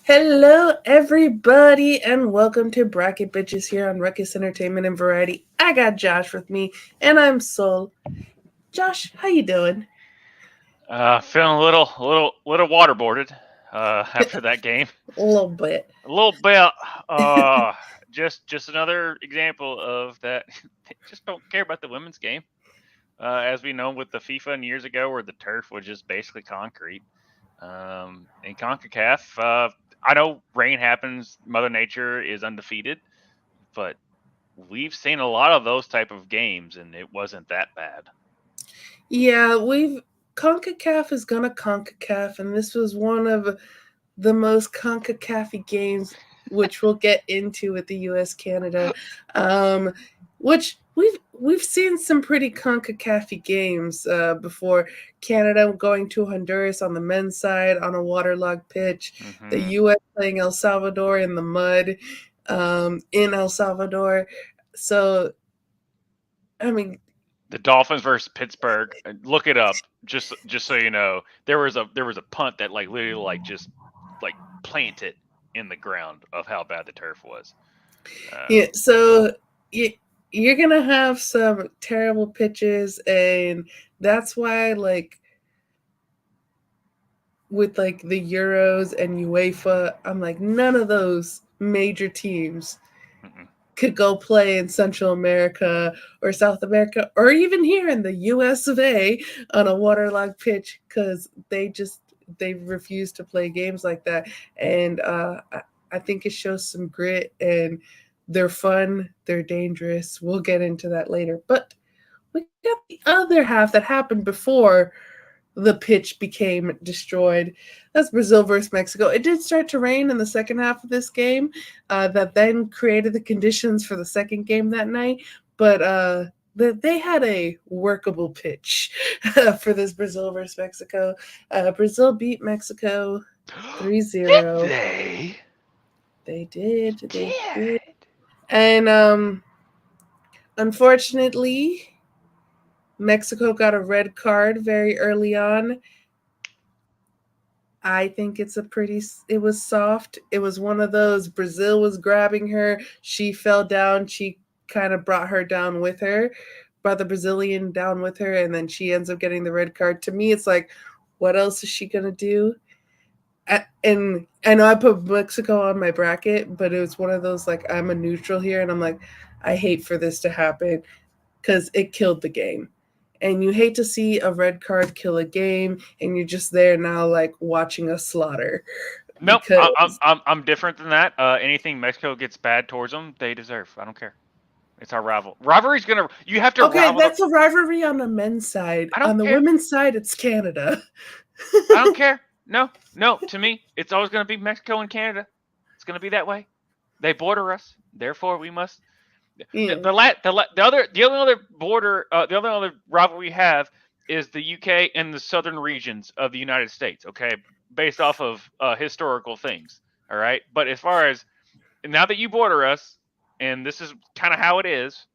Hello, everybody, and welcome to Bracket Bitches here on Ruckus Entertainment and Variety. I got Josh with me, and I'm Soul. Josh, how you doing? Feeling a little waterboarded after that game. A little bit. A little bit. Uh, just another example of that. They just don't care about the women's game. As we know with the FIFA and years ago, where the turf was just basically concrete. In Concacaf, I know rain happens. Mother Nature is undefeated, but we've seen a lot of those type of games, and it wasn't that bad. Yeah, we've CONCACAF is gonna CONCACAF, and this was one of the most CONCACAF games, which we'll get into with the U.S. Canada, which we've seen some pretty CONCACAF games before. Canada going to Honduras on the men's side on a waterlogged pitch, the hmm U.S. playing El Salvador in the mud in El Salvador. So I mean, The Dolphins versus Pittsburgh. Look it up. Just so you know, there was a punt that like literally like planted in the ground of how bad the turf was. yeah. Um, So you, you're gonna have some terrible pitches, and that's why with the Euros and UEFA, I'm like none of those major teams mm-mm. could go play in Central America or South America or even here in the US of A on a waterlogged pitch because they refuse to play games like that. And I think it shows some grit and they're fun, they're dangerous. We'll get into that later. But we got the other half that happened before the pitch became destroyed. That's Brazil versus Mexico. It did start to rain in the second half of this game, that then created the conditions for the second game that night. But they had a workable pitch for this Brazil versus Mexico. Brazil beat Mexico 3-0. Did they? They did. They did. Did. And unfortunately, Mexico got a red card very early on. I think it was soft. It was one of those Brazil was grabbing her. She fell down. She kind of brought her down with her, brought the Brazilian down with her, and then she ends up getting the red card. To me, it's like, what else is she going to do? And I know I put Mexico on my bracket, but it was one of those like, I'm a neutral here, and I'm like, I hate for this to happen because it killed the game. And you hate to see a red card kill a game, and you're just there now, like watching a slaughter. Nope. Because I'm different than that. Anything Mexico gets bad towards them, they deserve. I don't care. It's our rival. Rivalry's gonna. You have to okay, rival the. that's a rivalry on the men's side. I On don't the care. women's side, it's Canada. I don't care. No, no. To me, it's always gonna be Mexico and Canada. It's gonna be that way. They border us, therefore we must. The Yeah. the, la- the, la- the only other border, the other rivalry we have is the UK and the southern regions of the United States. Okay, based off of historical things. All right, but as far as now that you border us, and this is kind of how it is.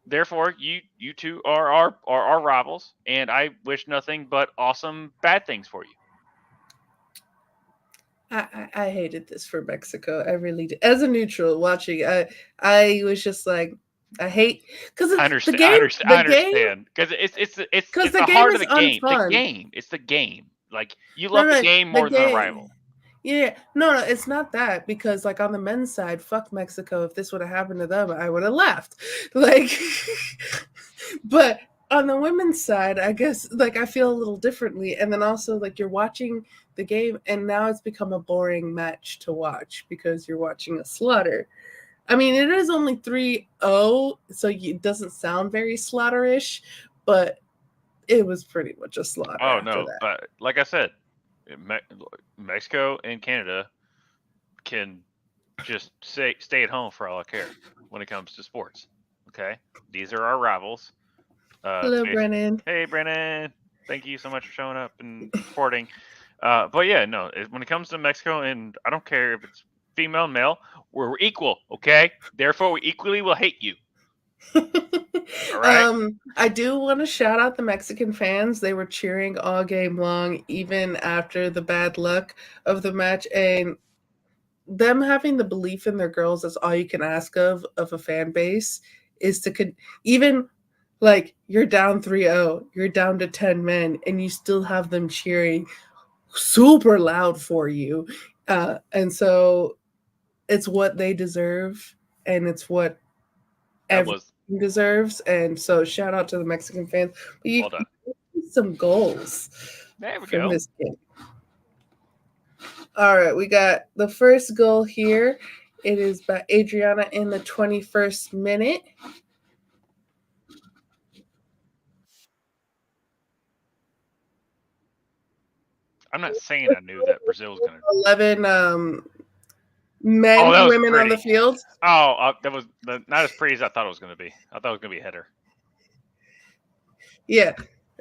Therefore, you two are our rivals, and I wish nothing but awesome bad things for you. I hated this for Mexico. I really did. As a neutral watching, I was just like, I hate because I the understand. I game, understand. the I game, understand because because it's the the game heart of is the game. The unfun. game. It's the game. Like you No, love the no, game the more than the game. rival. Yeah, no, no, it's not that because like on the men's side, fuck Mexico. If this would have happened to them, I would have left. Like, but on the women's side, I guess like I feel a little differently. And then also like you're watching the game, and now it's become a boring match to watch because you're watching a slaughter. I mean, it is only 3-0, so it doesn't sound very slaughterish, but it was pretty much a slaughter Oh after no! that. Like I said, Me- Mexico and Canada can just stay at home for all I care when it comes to sports. Okay, these are our rivals. Hello, Face. Brennan. Hey, Brennan. Thank you so much for showing up and supporting. But yeah, no. When it comes to Mexico, and I don't care if it's female, male, we're equal. Okay. Therefore, we equally will hate you. All right. I do want to shout out the Mexican fans. They were cheering all game long, even after the bad luck of the match. And them having the belief in their girls, that's all you can ask of a fan base, is to even like you're down 3-0, you're down to 10 men, and you still have them cheering super loud for you. And so it's what they deserve, and it's what That everyone was deserves. And so shout out to the Mexican fans. But well done. some goals There we from go. this game. All right, we got the first goal here. It is by Adriana in the 21st minute. I'm not saying I knew that Brazil was going to. 11 men, Oh, that was women on the pretty. field. Oh, that was not as pretty as I thought it was going to be. I thought it was going to be a header. Yeah.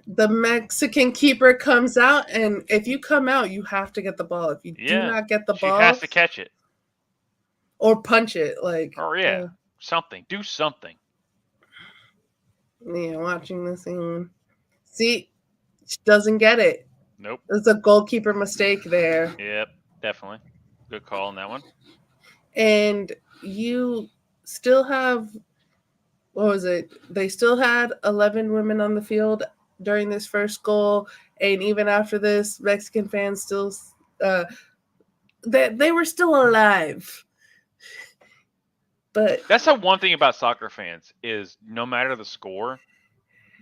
The Mexican keeper comes out, and if you come out, you have to get the ball. If you do not get the She ball, has to catch it. Or punch it. Or something. Do something. Yeah, watching the scene. See, she doesn't get it. Nope. There's a goalkeeper mistake there. Yep, definitely. Good call on that one. And you still have, what was it? They still had 11 women on the field during this first goal. And even after this, Mexican fans still, they were still alive. But that's the one thing about soccer fans is no matter the score,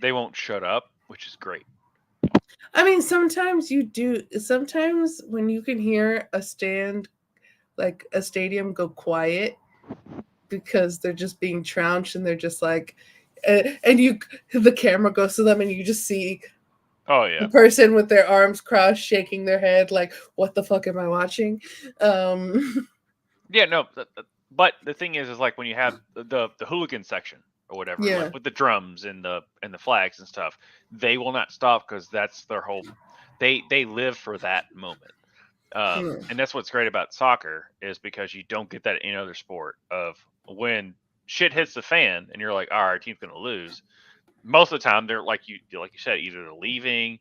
they won't shut up, which is great. I mean, sometimes you do. Sometimes when you can hear a stadium go quiet because they're just being trounced and they're just like, and the camera goes to them and you just see the person with their arms crossed shaking their head like, what the fuck am I watching? Yeah, no, but the thing is like when you have the hooligan section or whatever, like with the drums and the flags and stuff, they will not stop because that's their whole. They live for that moment. And that's what's great about soccer is because you don't get that in any other sport of when shit hits the fan and you're like, all right, our team's going to lose. Most of the time they're like you said, either they're leaving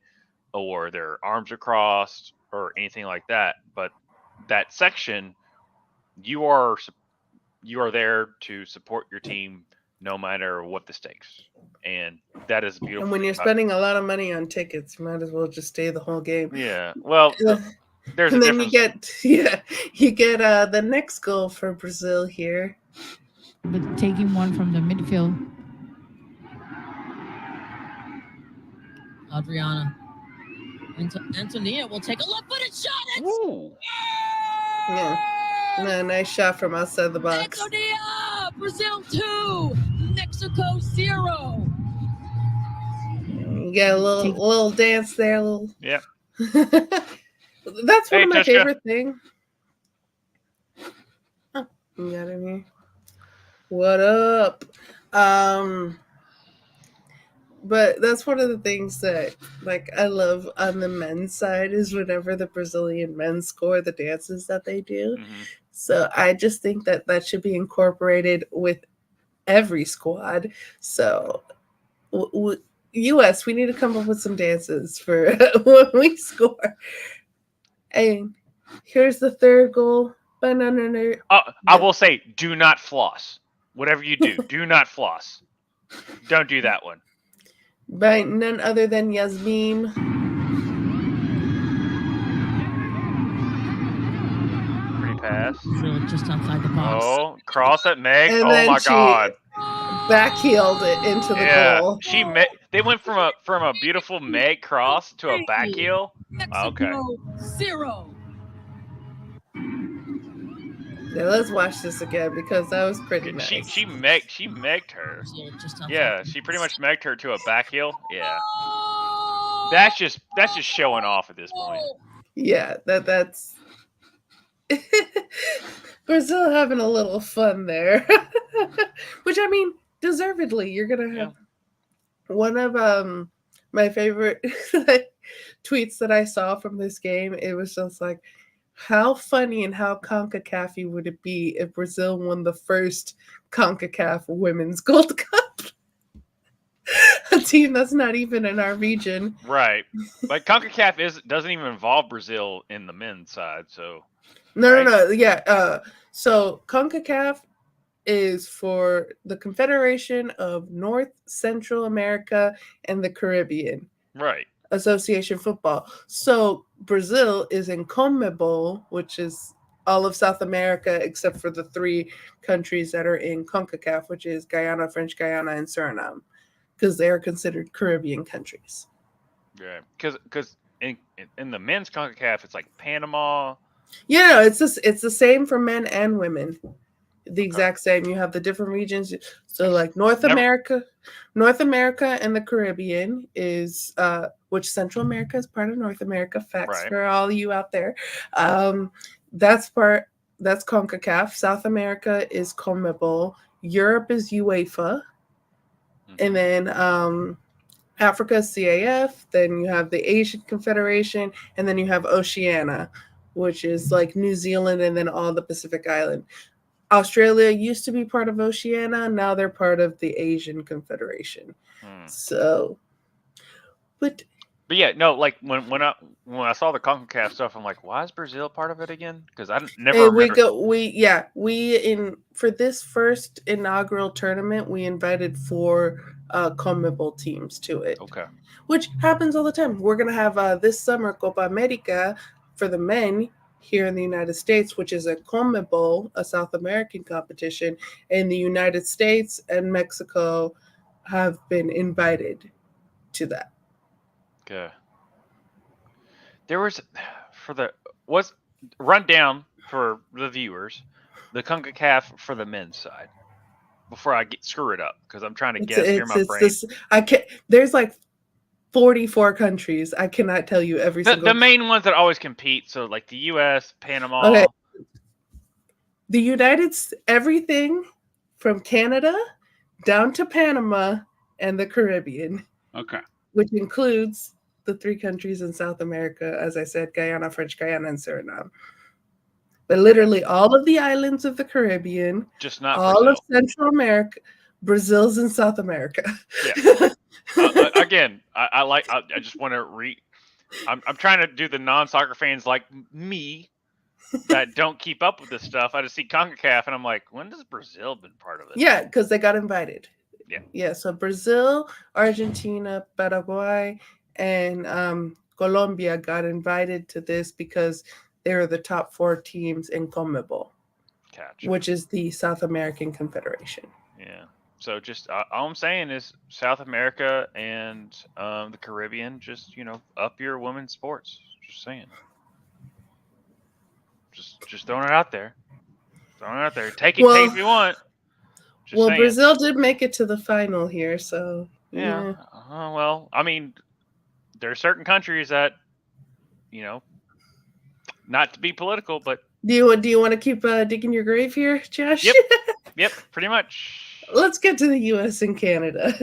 or their arms are crossed or anything like that. But that section, you are there to support your team no matter what the stakes. And that is beautiful. And when you're spending a lot of money on tickets, you might as well just stay the whole game. Yeah. Well, there's and a then difference. you get the next goal for Brazil here. But taking one from the midfield. Adriana. Antonia will take a left-footed shot. Ooh. Yeah. No, nice shot from outside the box. Antonia! Brazil 2, Mexico 0. You get a little dance there. Yep. That's one of my favorite things. Oh, you got in here. What up? But that's one of the things that I love on the men's side is whenever the Brazilian men score, the dances that they do. Mm-hmm. So I just think that should be incorporated with every squad. So US, we need to come up with some dances for when we score. And here's the third goal. I will say, do not floss. Whatever you do, do not floss. Don't do that one. By none other than Yasmin. Pretty pass. Just outside the box. Oh, cross at Meg. And oh my God. Backheeled it into the goal. They went from a beautiful Meg cross to a backheel. Okay. 0. Yeah, let's watch this again because that was pretty nice. She megged her. Yeah, she pretty much megged her to a backheel. Yeah. That's just showing off at this point. Yeah, that's Brazil having a little fun there. Which I mean, deservedly, you're gonna have one of my favorite tweets that I saw from this game. It was just like, how funny and how CONCACAF would it be if Brazil won the first CONCACAF Women's Gold Cup? a team that's not even in our region. Right. But CONCACAF doesn't even involve Brazil in the men's side, so No, right? no, no. Yeah. So CONCACAF is for the Confederation of North Central America and the Caribbean Right. Association Football. So Brazil is in CONMEBOL, which is all of South America except for the three countries that are in CONCACAF, which is Guyana, French Guyana, and Suriname, because they are considered Caribbean countries. Yeah. Because in the men's CONCACAF, it's like Panama. Yeah, it's the same for men and women. The Okay. exact same. You have the different regions. So I like North never- America and the Caribbean is which Central America is part of North America. Facts Right. for all you out there. That's CONCACAF. South America is CONMEBOL. Europe is UEFA. And then Africa is CAF. Then you have the Asian Confederation, and then you have Oceania, which is like New Zealand and then all the Pacific Island. Australia used to be part of Oceania. Now they're part of the Asian Confederation. So, but yeah, no, like when I saw the CONCACAF stuff, I'm like, why is Brazil part of it again? Because I never for this first inaugural tournament, we invited 4 CONMEBOL teams to it. Okay. Which happens all the time. We're gonna have this summer Copa America for the men here in the United States, which is a CONMEBOL, a South American competition, and the United States and Mexico have been invited to that. Okay. There was rundown for the viewers, the CONCACAF for the men's side before I screw it up because I'm trying to guess here in my brain. There's like 44 countries. I cannot tell you every single. The main ones that always compete, so like the U.S., Panama. Okay. The United States, everything from Canada down to Panama and the Caribbean. Okay. Which includes the 3 countries in South America, as I said, Guyana, French Guyana, and Suriname. But literally all of the islands of the Caribbean, just not all Brazil. of Central America, Brazil's in South America. Yeah. Again, I just want to I'm trying to do the non-soccer fans like me that don't keep up with this stuff. I just see CONCACAF and I'm like, when has Brazil been part of it? Yeah, because they got invited. Yeah. Yeah. So Brazil, Argentina, Paraguay, and Colombia got invited to this because they were the top 4 teams in CONMEBOL, which is the South American Confederation. Yeah. So just all I'm saying is South America and the Caribbean, just up your women's sports. Just saying. Just throwing it out there. Take it if you want. Just saying. Brazil did make it to the final here, so yeah. Well, I mean, there are certain countries that, not to be political, but do you want to keep digging your grave here, Josh? Yep, pretty much. Let's get to the U.S. and Canada,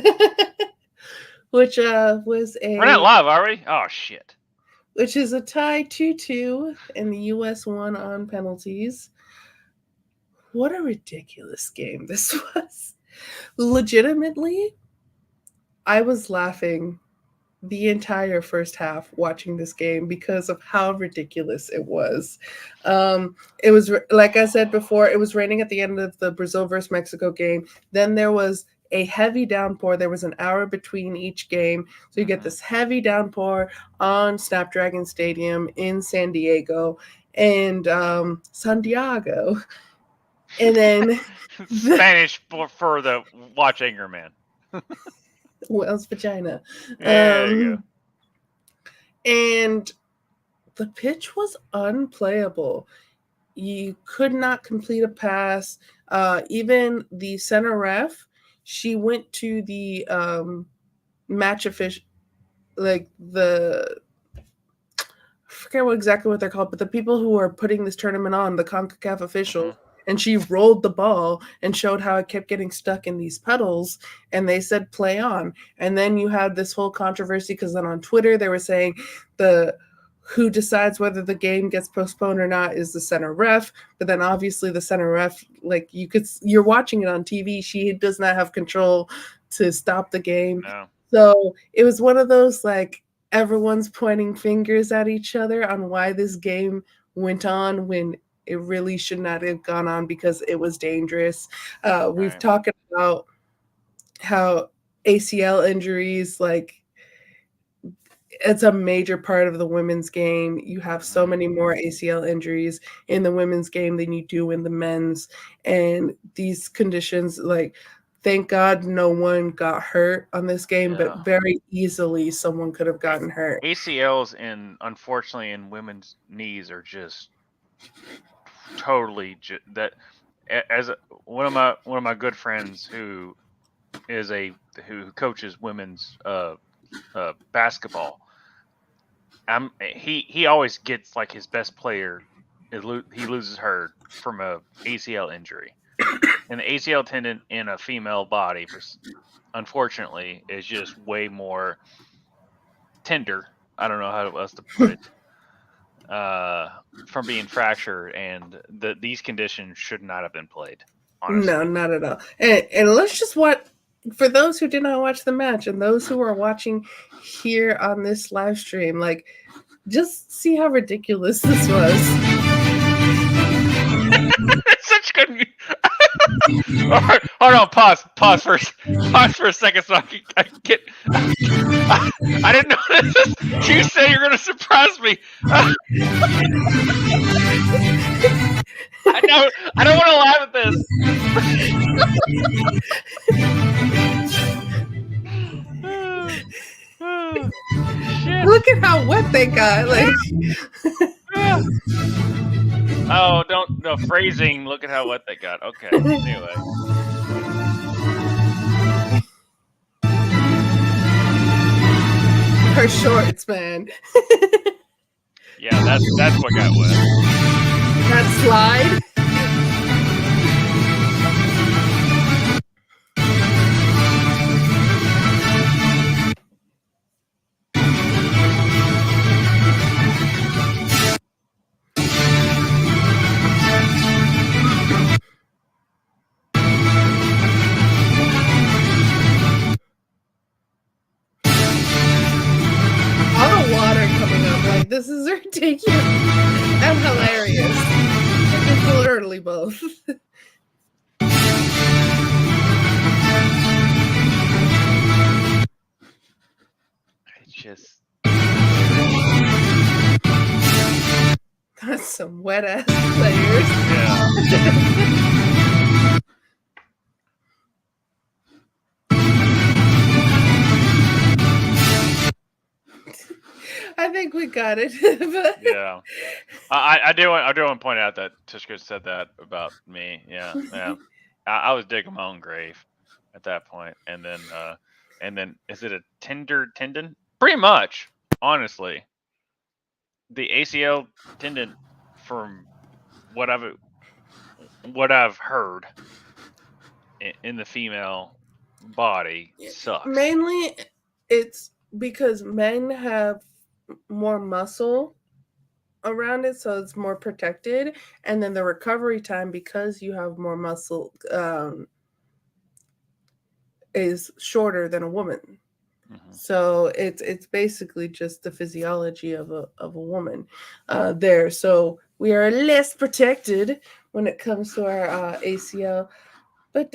which was a. We're not live, are we? Oh shit. Which is a tie 2-2, and the U.S. won on penalties. What a ridiculous game this was. Legitimately, I was laughing the entire first half watching this game because of how ridiculous it was. It was, like I said before, it was raining at the end of the Brazil versus Mexico game. Then there was a heavy downpour. There was an hour between each game. So you get this heavy downpour on Snapdragon Stadium in San Diego and Santiago. And then Spanish for the watch anger man. Whale's vagina. There you go. And the pitch was unplayable. You could not complete a pass. Even the center ref, she went to the match official, like I forget exactly what they're called, but the people who are putting this tournament on, the CONCACAF officials, and she rolled the ball and showed how it kept getting stuck in these puddles, and they said play on. And then you had this whole controversy because then on Twitter they were saying who decides whether the game gets postponed or not is the center ref, but then obviously the center ref, like you're watching it on TV, she does not have control to stop the game. No. So it was one of those like everyone's pointing fingers at each other on why this game went on when it really should not have gone on because it was dangerous. We've Right. talked about how ACL injuries, like it's a major part of the women's game. You have so many more ACL injuries in the women's game than you do in the men's. And these conditions, like, thank God no one got hurt on this game, but Yeah. very easily someone could have gotten hurt. ACLs unfortunately in women's knees are just totally that as one of my good friends who who coaches women's basketball. He always gets like his best player he loses her from a ACL injury. And the ACL tendon in a female body unfortunately is just way more tender. I don't know how else to put it. From being fractured, and these conditions should not have been played. Honestly, No, not at all. And let's just watch for those who did not watch the match and those who are watching here on this live stream, like just see how ridiculous this was. It's such good. Hold on, pause for a second, so I can get. I didn't know this. You said you're gonna surprise me. I don't want to laugh at this. Shit. Look at how wet they got. Like, oh, don't no phrasing. Look at how wet they got. Okay. Anyway. her shorts, man. Yeah, that's what got wet. That slide. Like, this is ridiculous and hilarious. It's literally both. It's just that's some wet ass players. Yeah. I think we got it. Yeah. I do want to point out that Tishka said that about me. Yeah. I was digging my own grave at that point, and then is it a tender tendon? Pretty much, honestly. The ACL tendon, from what I've heard in the female body, sucks. Mainly, it's because men have more muscle around it, so it's more protected, and then the recovery time, because you have more muscle, is shorter than a woman. Mm-hmm. So it's basically just the physiology of a woman there. So we are less protected when it comes to our ACL. But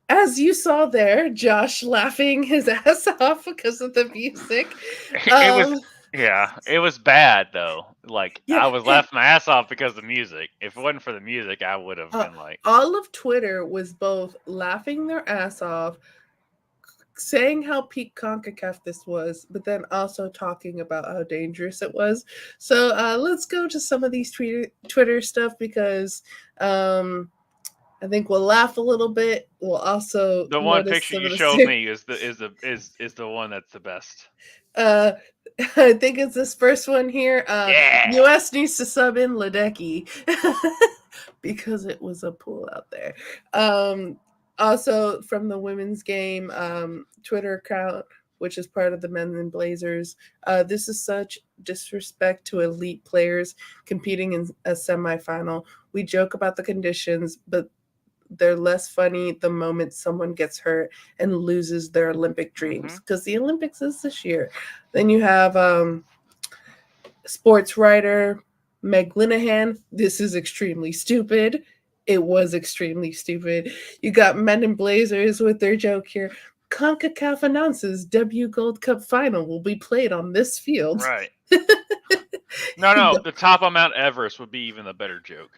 as you saw there, Josh laughing his ass off because of the music. It was bad though. Like, yeah, I was laughing my ass off because of the music. If it wasn't for the music, I would have been like. All of Twitter was both laughing their ass off, saying how peak CONCACAF this was, but then also talking about how dangerous it was. So let's go to some of these Twitter stuff, because I think we'll laugh a little bit. We'll also the one picture you showed me is the one that's the best. I think it's this first one here. U.S. needs to sub in Ledecky because it was a pool out there. Also from the women's game Twitter account, which is part of the Men in Blazers, this is such disrespect to elite players competing in a semifinal. We joke about the conditions, but they're less funny the moment someone gets hurt and loses their Olympic dreams, because the Olympics is this year. Then you have sports writer Meg Linehan. This is extremely stupid. It was extremely stupid. You got Men in Blazers with their joke here. CONCACAF announces W Gold Cup final will be played on this field. Right. No, the top of Mount Everest would be even a better joke.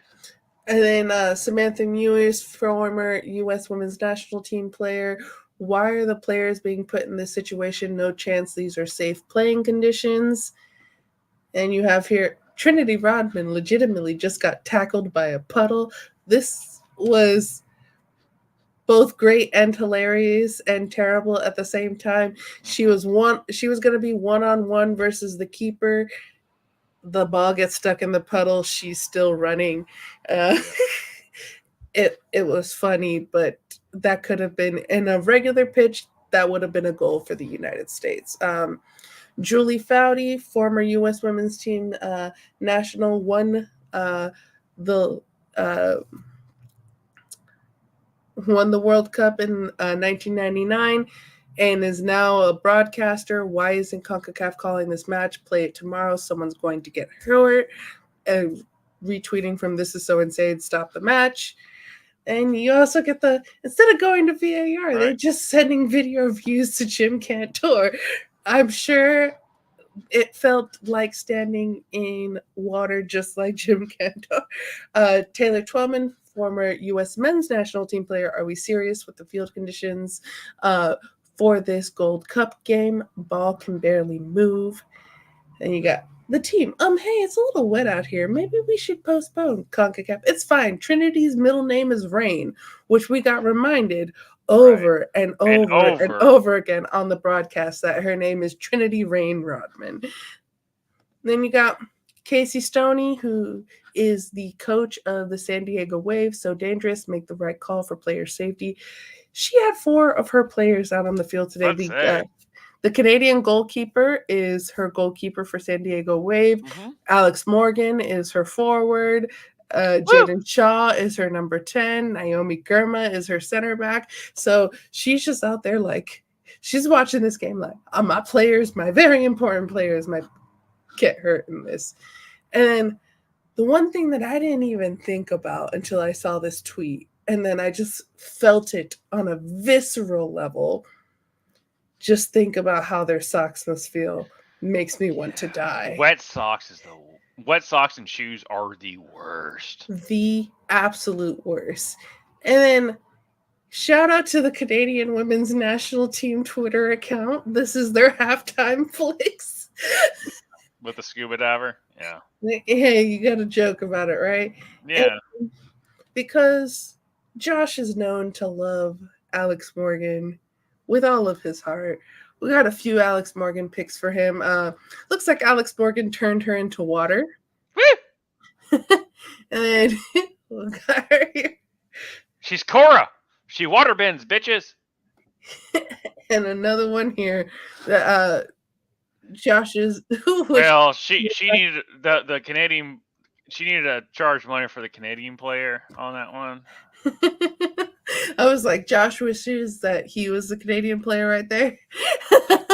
And then Samantha Mewis, former U.S. women's national team player. Why are the players being put in this situation? No chance these are safe playing conditions. And you have here Trinity Rodman legitimately just got tackled by a puddle. This was both great and hilarious and terrible at the same time. She was going to be one-on-one versus the keeper. The ball gets stuck in the puddle. She's still running. It was funny, but that could have been in a regular pitch. That would have been a goal for the United States. Julie Foudy, former U.S. women's team national, won the World Cup in 1999 and is now a broadcaster. Why isn't CONCACAF calling this match? Play it tomorrow. Someone's going to get hurt. And retweeting from This Is So Insane, stop the match. And you also get instead of going to VAR, they're just sending video views to Jim Cantor. I'm sure it felt like standing in water just like Jim Cantor. Taylor Twellman, former U.S. men's national team player. Are we serious with the field conditions for this Gold Cup game? Ball can barely move. And you got the team. Hey, it's a little wet out here. Maybe we should postpone CONCACAF. It's fine. Trinity's middle name is Rain, which we got reminded over and over again on the broadcast that her name is Trinity Rain Rodman. Then you got Casey Stoney, who is the coach of the San Diego Wave. So dangerous, make the right call for player safety. She had 4 of her players out on the field today. The Canadian goalkeeper is her goalkeeper for San Diego Wave. Alex Morgan is her forward. Jaden Shaw is her number 10. Naomi Girma is her center back. So she's just out there like, she's watching this game like, my players, my very important players might get hurt in this. And the one thing that I didn't even think about until I saw this tweet, and then I just felt it on a visceral level, just think about how their socks must feel. Makes me want to die. Wet socks and shoes are the worst. The absolute worst. And then shout out to the Canadian women's national team Twitter account. This is their halftime flicks. With the scuba diver? Yeah. Hey, you got a joke about it, right? Yeah. And because Josh is known to love Alex Morgan with all of his heart. We got a few Alex Morgan picks for him. Looks like Alex Morgan turned her into water. Woo! And then we got her here. She's Cora. She water bends, bitches. And another one here. Josh's. Well, she needed the Canadian. She needed to charge money for the Canadian player on that one. I was like, Josh wishes that he was the Canadian player right there.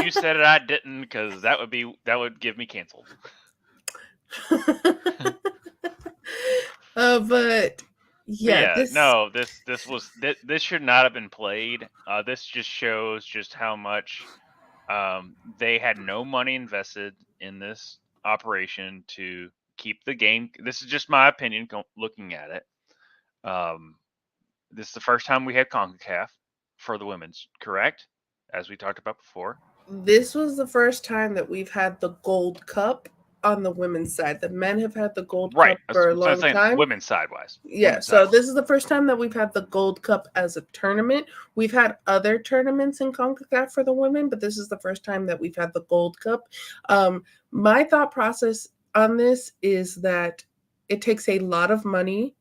You said it, I didn't, because that would give me canceled. But this should not have been played. This just shows just how much they had no money invested in this operation to keep the game. This is just my opinion looking at it. This is the first time we had CONCACAF for the women's, correct? As we talked about before. This was the first time that we've had the Gold Cup on the women's side. The men have had the Gold Cup for a long time. Women's side-wise. Yeah, so this is the first time that we've had the Gold Cup as a tournament. We've had other tournaments in CONCACAF for the women, but this is the first time that we've had the Gold Cup. My thought process on this is that it takes a lot of money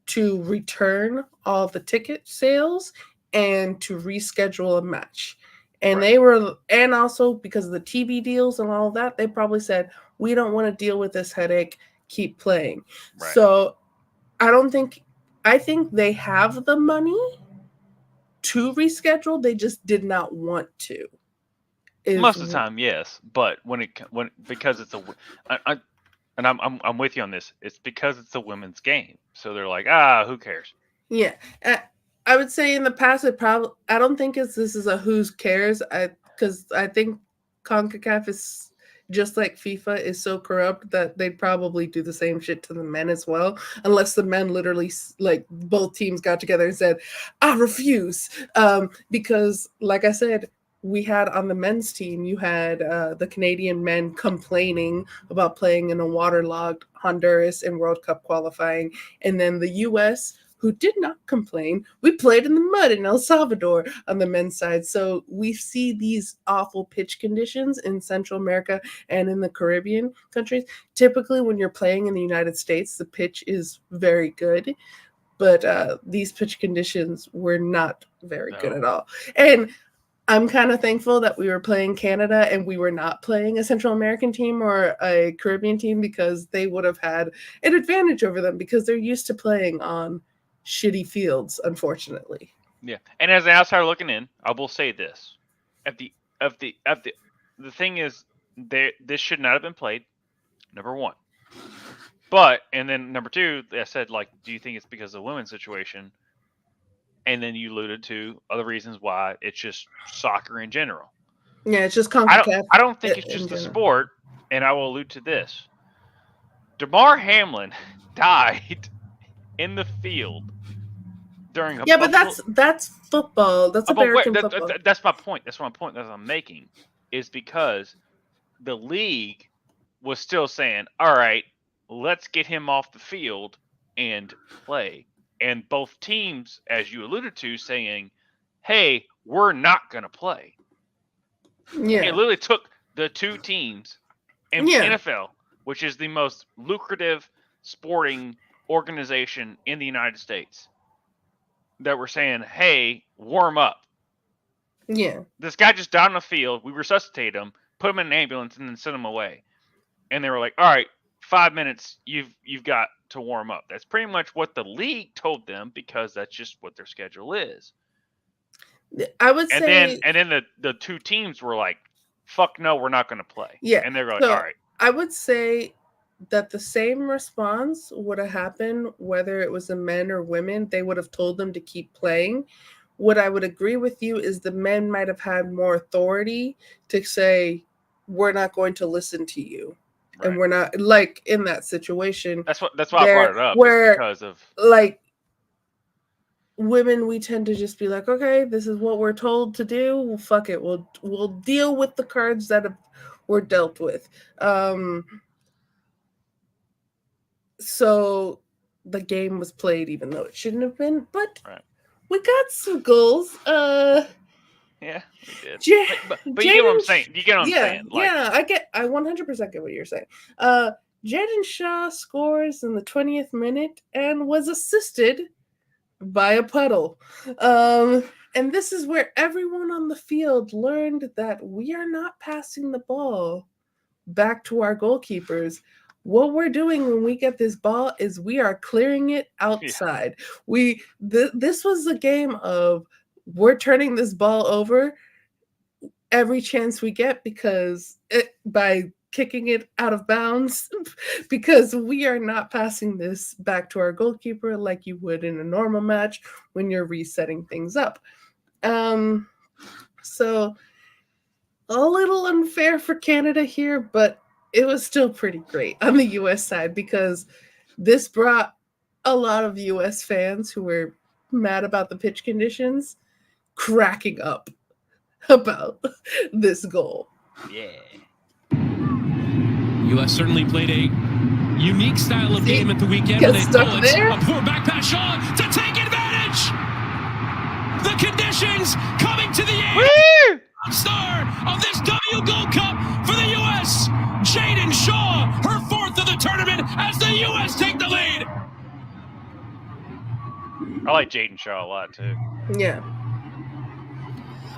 to return all the ticket sales and to reschedule a match. And and also because of the TV deals and all of that, they probably said, we don't want to deal with this headache, keep playing. Right. So I don't think I think they have the money to reschedule. They just did not want to. Most of the time, yes, but because it's I'm with you on this. It's because it's a women's game, so they're like, who cares? Yeah, I would say in the past, I don't think this is a who cares. Because I think CONCACAF is just like FIFA is so corrupt that they'd probably do the same shit to the men as well, unless the men literally like both teams got together and said, "I refuse," because like I said. We had on the men's team, you had the Canadian men complaining about playing in a waterlogged Honduras in World Cup qualifying. And then the U.S., who did not complain, we played in the mud in El Salvador on the men's side. So we see these awful pitch conditions in Central America and in the Caribbean countries. Typically, when you're playing in the United States, the pitch is very good. But these pitch conditions were not very good at all. And I'm kind of thankful that we were playing Canada and we were not playing a Central American team or a Caribbean team, because they would have had an advantage over them because they're used to playing on shitty fields, unfortunately. Yeah, and as an outsider looking in, I will say this: the thing is, this should not have been played. Number one, and then number two, I said, like, do you think it's because of the women's situation? And then you alluded to other reasons why it's just soccer in general. Yeah, it's just CONCACAF. I don't think it's just the sport, and I will allude to this. Damar Hamlin died in the field during a but that's football. That's American football. That's my point. That's my point that I'm making, is because the league was still saying, all right, let's get him off the field and play. And both teams, as you alluded to, saying, hey, we're not going to play. Yeah. It literally took the two teams in NFL, which is the most lucrative sporting organization in the United States, that were saying, hey, warm up. Yeah. This guy just died on the field. We resuscitate him, put him in an ambulance, and then send him away. And they were like, all right, 5 minutes, you've got to warm up. That's pretty much what the league told them, because that's just what their schedule is. I would say, and then the two teams were like, fuck no, we're not going to play. Yeah. And they were like, all right. I would say that the same response would have happened whether it was the men or women. They would have told them to keep playing. What I would agree with you is the men might have had more authority to say, we're not going to listen to you. Right. And we're not, like, in that situation. That's why I brought it up. Where, because of, like, women, we tend to just be like, okay, this is what we're told to do. Well, fuck it. We'll deal with the cards that were dealt with. So the game was played even though it shouldn't have been, but we got some goals. Yeah, we did. But you get what I'm saying. You get what I'm saying. Like, I 100% get what you're saying. Jaden Shaw scores in the 20th minute and was assisted by a puddle. And this is where everyone on the field learned that we are not passing the ball back to our goalkeepers. What we're doing when we get this ball is we are clearing it outside. Yeah. This was a game of, we're turning this ball over every chance we get, because by kicking it out of bounds, because we are not passing this back to our goalkeeper like you would in a normal match when you're resetting things up. So a little unfair for Canada here, but it was still pretty great on the U.S. side, because this brought a lot of U.S. fans who were mad about the pitch conditions cracking up about this goal. Yeah. U.S. certainly played a unique style of game at the weekend. Get stuck there. A poor back pass, Shaw to take advantage. The conditions coming to the end. Star of this W Gold Cup for the U.S., Jaden Shaw, her fourth of the tournament as the U.S. take the lead. I like Jaden Shaw a lot too. Yeah.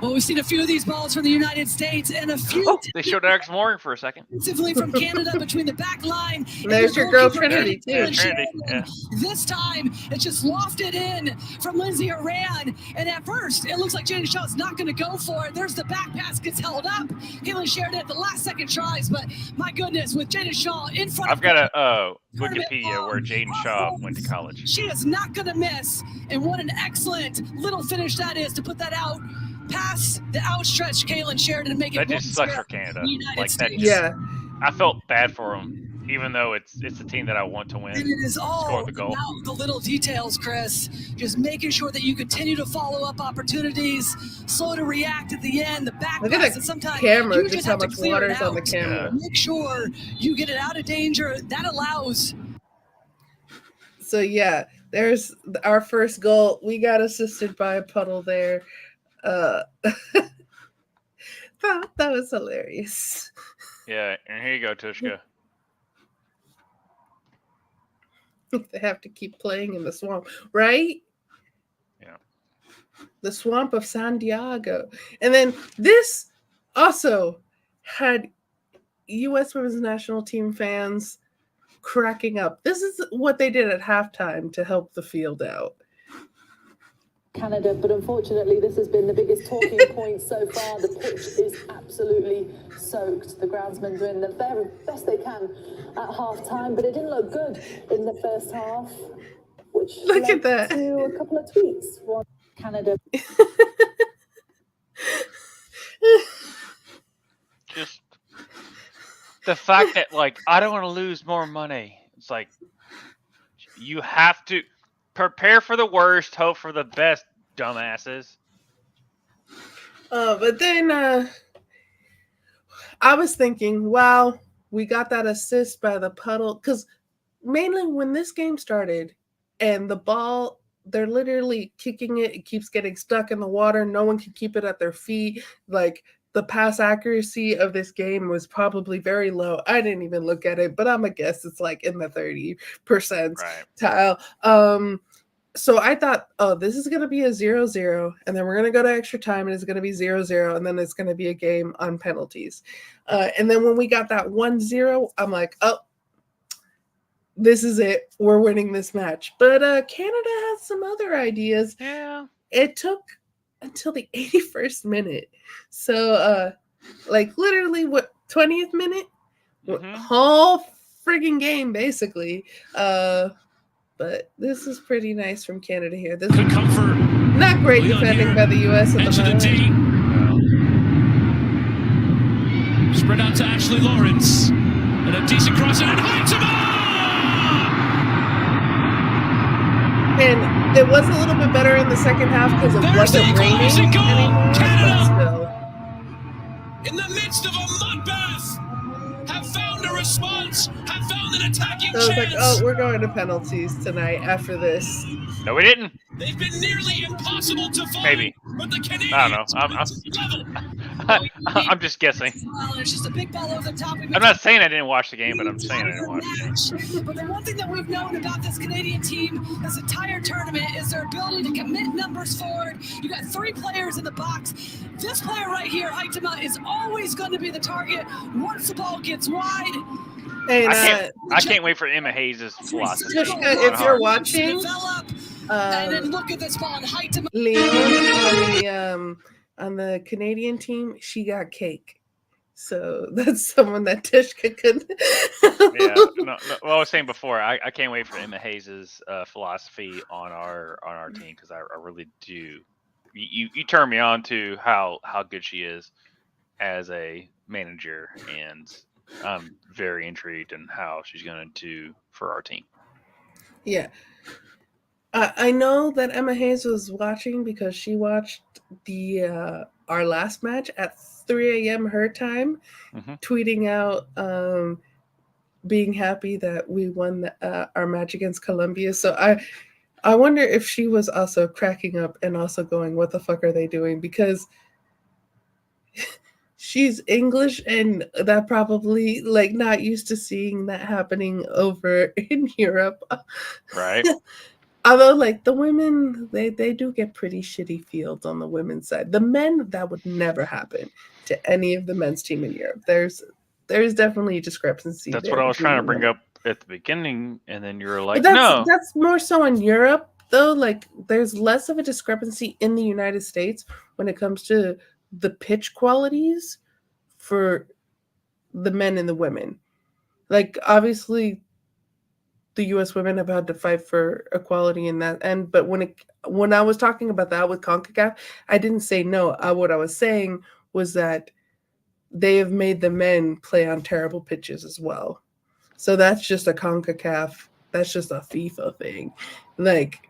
Well, we've seen a few of these balls from the United States and a few Oh, they showed Alex Mooring for a second. defensively from Canada between the back line. And there's your girl goalkeeper, Trinity, too. There's Trinity, yeah. This time, it's just lofted in from Lindsay Horan. And at first, it looks like Jaden Shaw's not going to go for it. There's the back pass, gets held up. Caitlin Sheridan at the last second tries, but my goodness, with Jaden Shaw in front I've of got a Wikipedia where Jaden Shaw went to college. She is not going to miss. And what an excellent little finish that is to put that out past the outstretched Caitlin Sheridan and make it That just sucks for Canada. Like that. Just, Yeah. I felt bad for them, even though it's a team that I want to win. And it is all Score the goal. about the little details, Chris. Just making sure that you continue to follow up opportunities, slow to react at the end, the back Look pass, at and the sometimes camera, you just just how have to much clear water it is on the out. camera. Make sure you get it out of danger. That allows. So yeah, there's our first goal. We got assisted by a puddle there. That was hilarious. Yeah, and here you go, Tushka. They have to keep playing in the swamp, right? Yeah. The swamp of Santiago. And then this also had U.S. women's national team fans cracking up. This is what they did at halftime to help the field out. Canada, but unfortunately this has been the biggest talking point so far. The pitch is absolutely soaked. The groundsmen doing the very best they can at half-time, but it didn't look good in the first half, which Look led at that. to a couple of tweets. One, Canada. Just the fact that, like, I don't want to lose more money. It's like, you have to prepare for the worst, hope for the best, dumbasses. But then I was thinking, wow, we got that assist by the puddle. Because mainly when this game started and the ball, they're literally kicking it. It keeps getting stuck in the water. No one can keep it at their feet. Like, the pass accuracy of this game was probably very low. I didn't even look at it, but I'm a guess it's like in the 30% tile. So I thought, oh, this is going to be a 0-0, and then we're going to go to extra time, and it's going to be 0-0, and then it's going to be a game on penalties. And then when we got that 1-0, I'm like, oh, this is it. We're winning this match. But Canada has some other ideas. Yeah. It took until the 81st minute. So, like, literally, what, 20th minute? Mm-hmm. Whole friggin' game, basically. But this is pretty nice from Canada here. This Good comfort. not great Leon defending here. by the U.S. at Edge the of the moment. D. Spread out to Ashley Lawrence. And a decent cross in and Heitema! And it was a little bit better in the second half because it There's wasn't the raining equalizing goal! anymore. Canada! But still. In the midst of a mud bath, have found a response, have found an attacking So I was like, chance. oh, we're going to penalties tonight after this. No, we didn't. They've been nearly impossible to find. Maybe. But the Canadians I don't know. level. I'm just guessing. There's just a big ball over the top. I'm not saying I didn't watch the game, but I'm saying I didn't watch the game. But the one thing that we've known about this Canadian team this entire tournament is their ability to commit numbers forward. You got 3 players in the box. This player right here, Heitema, is always going to be the target once the ball gets wide. And I can't wait for Emma Hayes' philosophy. Jessica, if you're watching, And then look at this ball, and Heitema. Leon on the Canadian team, she got cake. So that's someone that Tishka could. Yeah, no, well, I was saying before, I can't wait for Emma Hayes' philosophy on our team because I really do. You turn me on to how good she is as a manager, and I'm very intrigued in how she's going to do for our team. Yeah. I know that Emma Hayes was watching because she watched the our last match at 3 a.m. her time, tweeting out being happy that we won our match against Colombia. So I wonder if she was also cracking up and also going, what the fuck are they doing? Because she's English and that probably like not used to seeing that happening over in Europe. Right. Although, like, the women, they do get pretty shitty fields on the women's side. The men, that would never happen to any of the men's team in Europe. There's definitely a discrepancy That's there what I was between trying the to bring men. up at the beginning, and then you were But like, no. that's more so in Europe, though. Like, there's less of a discrepancy in the United States when it comes to the pitch qualities for the men and the women. Like, obviously, the U.S. women have had to fight for equality in that end. But when I was talking about that with CONCACAF, I didn't say no. What I was saying was that they have made the men play on terrible pitches as well. So that's just a CONCACAF. That's just a FIFA thing, like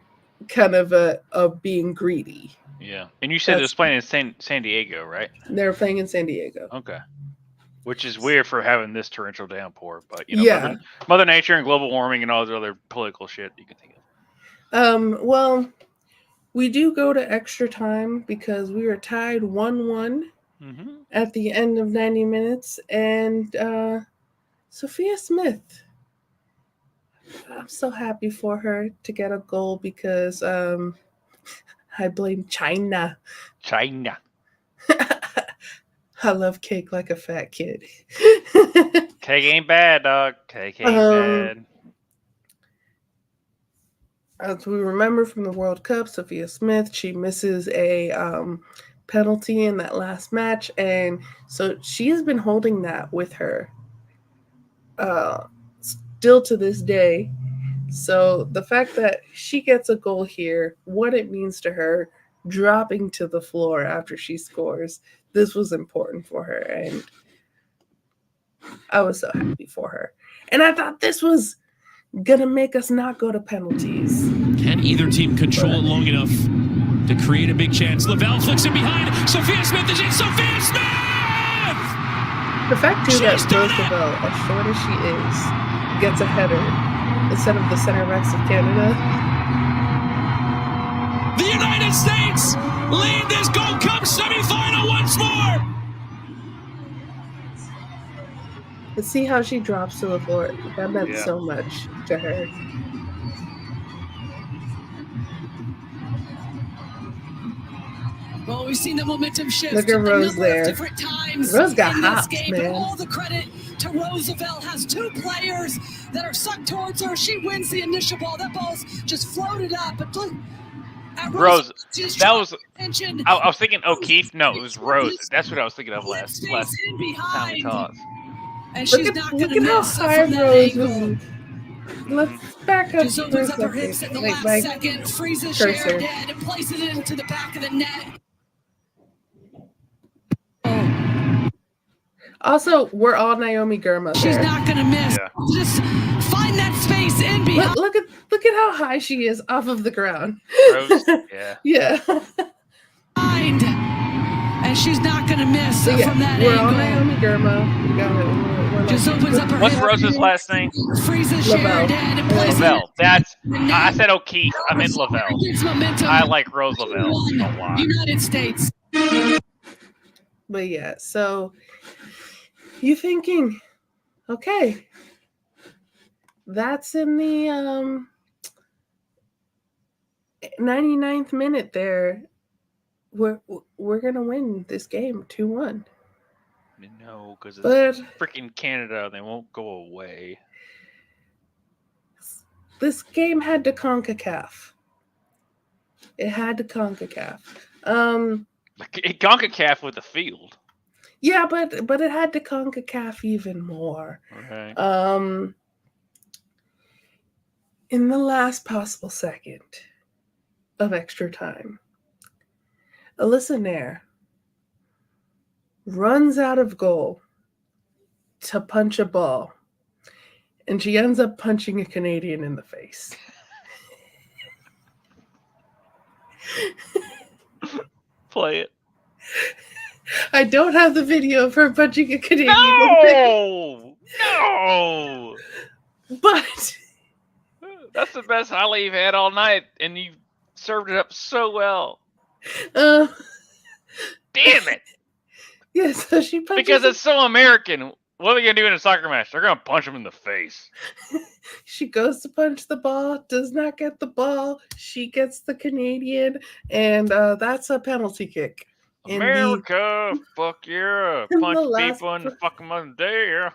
kind of a being greedy. Yeah, and you said it was playing in San Diego, right? They're playing in San Diego. Okay. Which is weird for having this torrential downpour, but Yeah. Mother Nature and global warming and all the other political shit you can think of. Well, we do go to extra time because we were tied 1-1 at the end of 90 minutes, and Sophia Smith. I'm so happy for her to get a goal because I blame China. China. I love cake like a fat kid. Cake ain't bad, dog. Cake ain't bad. As we remember from the World Cup, Sophia Smith, she misses a penalty in that last match, and so she has been holding that with her still to this day. So the fact that she gets a goal here, what it means to her, dropping to the floor after she scores, this was important for her, and I was so happy for her. And I thought this was gonna make us not go to penalties. Can either team control it long enough to create a big chance? Lavelle flicks it behind. Sophia Smith is in. Sophia Smith! The fact too that Rose Lavelle, as short as she is, gets a header instead of the center backs of Canada. The United States lead this Gold Cup semifinal once more. But see how she drops to the floor. That meant so much to her. Well, we've seen the momentum shift. Look at Rose there. Different times Rose got in this hopped, game, man. But all the credit to Roosevelt. Has two players that are sucked towards her. She wins the initial ball. That ball's just floated up. But look at Rose. That was. I was thinking O'Keefe. No, it was Rose. That's what I was thinking of last time we talked. And she's not going to miss how high from that Rose angle. was. Let's back up Just for opens a up her hips second. at the last second, freezes Cher dead, and places it into the back of the net. Also, we're all Naomi Girma. She's not going to miss. Yeah. Just find that space in behind. Look at how high she is off of the ground. Rose, yeah. Yeah. And she's not going to miss from that we're angle. All Naomi Girma. Just opens up her What's Rose's last name? Freezes Cher dead. And Lavelle. That's. I said O'Keefe. I meant Lavelle. I like Rose Lavelle a lot. United States. But yeah, so you thinking, okay, that's in the 99th minute there. We're gonna win this game 2-1. No, because it's freaking Canada. They won't go away. This game had to CONCACAF. It had to CONCACAF. CONCACAF with the field. Yeah, but it had to CONCACAF even more. Okay. In the last possible second of extra time, Alyssa Nair runs out of goal to punch a ball, and she ends up punching a Canadian in the face. Play it. I don't have the video of her punching a Canadian. No! No! But that's the best highlight you've had all night, and you served it up so well. Damn it! Yeah, so she punches because it's so American. What are they gonna do in a soccer match? They're gonna punch him in the face. She goes to punch the ball, does not get the ball. She gets the Canadian, and that's a penalty kick. America, fuck yeah. in Punch the last people in the fucking mother day.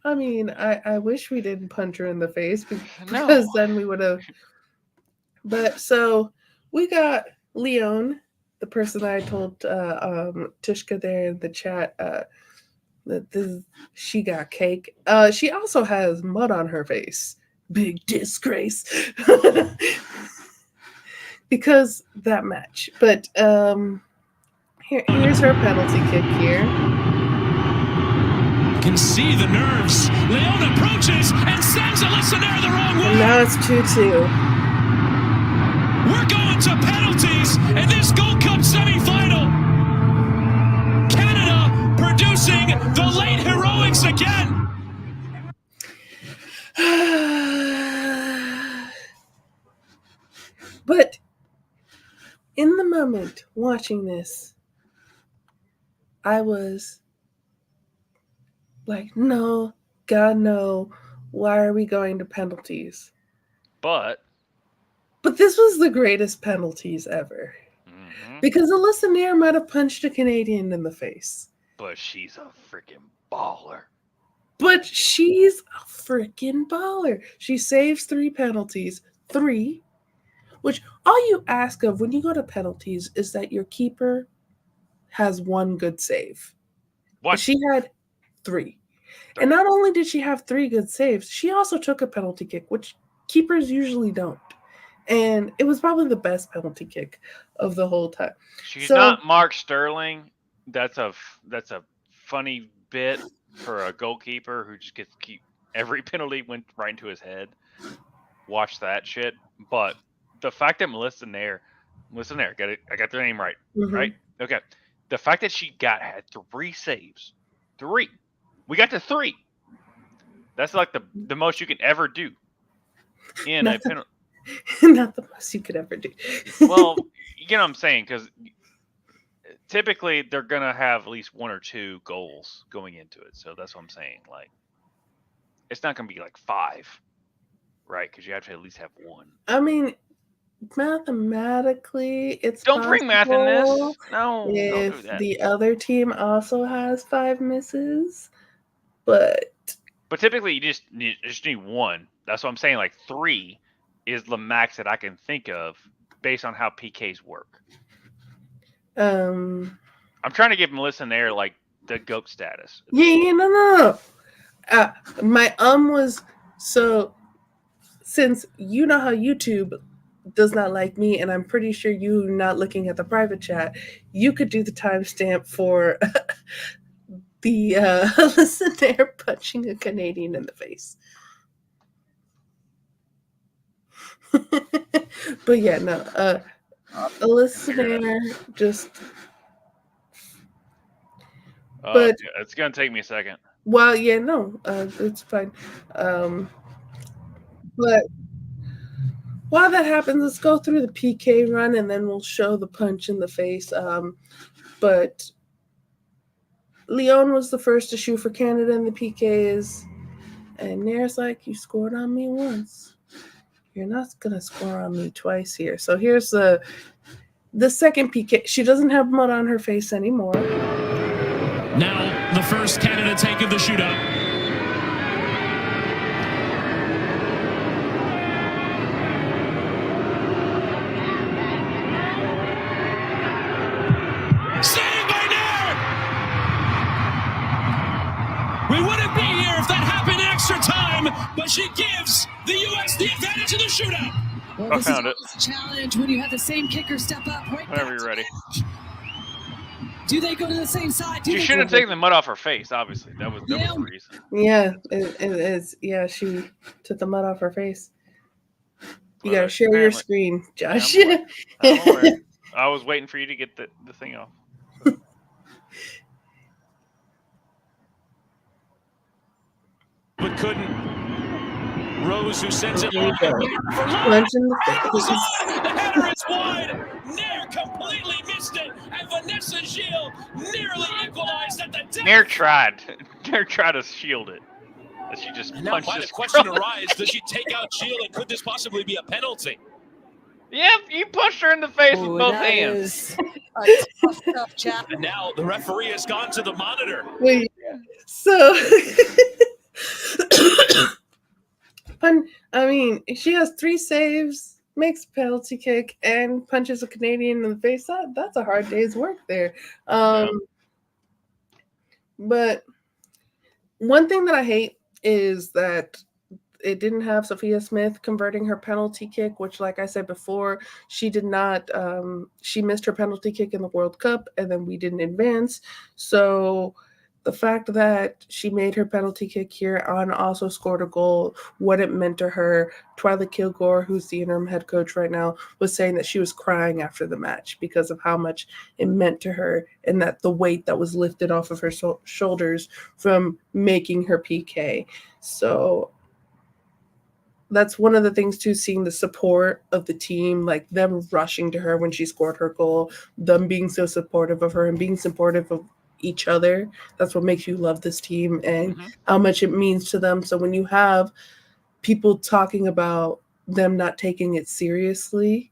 I mean, I wish we didn't punch her in the face because then we would have. But so we got Leon, the person that I told Tishka there in the chat that she got cake. She also has mud on her face. Big disgrace. Because that match. But here's her penalty kick here. Can see the nerves. Leon approaches and sends a listener the wrong way. And now it's 2-2. We're going to penalties in this Gold Cup semifinal. Canada producing the late heroics again. But in the moment watching this, I was like, no, God, no. Why are we going to penalties? But this was the greatest penalties ever. Mm-hmm. Because Alyssa Nair might have punched a Canadian in the face. But she's a freaking baller. But she's a freaking baller. She saves 3 penalties. 3. Which all you ask of when you go to penalties is that your keeper has 1 good save. What? But she had 3. And not only did she have 3 good saves, she also took a penalty kick, which keepers usually don't. And it was probably the best penalty kick of the whole time. She's not Mark Sterling. That's a funny bit for a goalkeeper who just gets to keep every penalty went right into his head. Watch that shit. But the fact that Melissa Nair, I got the name right, right? Okay. The fact that she had 3 saves, 3. We got to 3. That's like the most you can ever do in a penalty. Not the most you could ever do. Well, you know what I'm saying, because typically they're gonna have at least 1 or 2 goals going into it. So that's what I'm saying. Like, it's not gonna be like 5, right? Because you have to at least have 1. I mean, mathematically, it's don't bring math in this. No, if don't do that. The other team also has 5 misses, but typically you just need 1. That's what I'm saying. Like 3 is the max that I can think of based on how PKs work. I'm trying to give Melissa Nair like the GOAT status. Yeah, no. My was so, since you know how YouTube does not like me, and I'm pretty sure you're not looking at the private chat, you could do the timestamp for the Melissa Nair punching a Canadian in the face. But yeah, no. Alyssa Nair just. But it's gonna take me a second. Well, yeah, no, it's fine. But while that happens, let's go through the PK run, and then we'll show the punch in the face. But Leon was the first to shoot for Canada in the PKs, and Nair's like, "You scored on me once. You're not gonna score on me twice here." So here's the second PK. She doesn't have mud on her face anymore. Now the first Canada take of the shootout. Saved by Nair! We wouldn't be here if that happened in extra time, but she gives the U.S. the advantage in the shootout. Well, I this found is a challenge when you have the same kicker step up. Right whenever you're ready. Do they go to the same side? She shouldn't have taken the mud off her face, obviously. That was the reason. Yeah, it is. Yeah, she took the mud off her face. You gotta share your screen, Josh. I'm aware. I was waiting for you to get the thing off. But couldn't. Rose, who sends it There you go. Punch in the face. The header is wide. Nair completely missed it, and Vanessa Gilles nearly equalized at the death. Nair tried to shield it. Does she just And now punch quite this a question girl? arises. Does she take out Shield, and could this possibly be a penalty? Yep, you punched her in the face with both that hands. is a tough chat. And now the referee has gone to the monitor. Wait, so I mean, she has 3 saves, makes a penalty kick, and punches a Canadian in the face. That's a hard day's work there. But one thing that I hate is that it didn't have Sophia Smith converting her penalty kick, which, like I said before, she did not. She missed her penalty kick in the World Cup, and then we didn't advance. So the fact that she made her penalty kick here and also scored a goal, what it meant to her. Twyla Kilgore, who's the interim head coach right now, was saying that she was crying after the match because of how much it meant to her and that the weight that was lifted off of her shoulders from making her PK. So that's one of the things too, seeing the support of the team, like them rushing to her when she scored her goal, them being so supportive of her and being supportive of each other. That's what makes you love this team and how much it means to them. So when you have people talking about them not taking it seriously,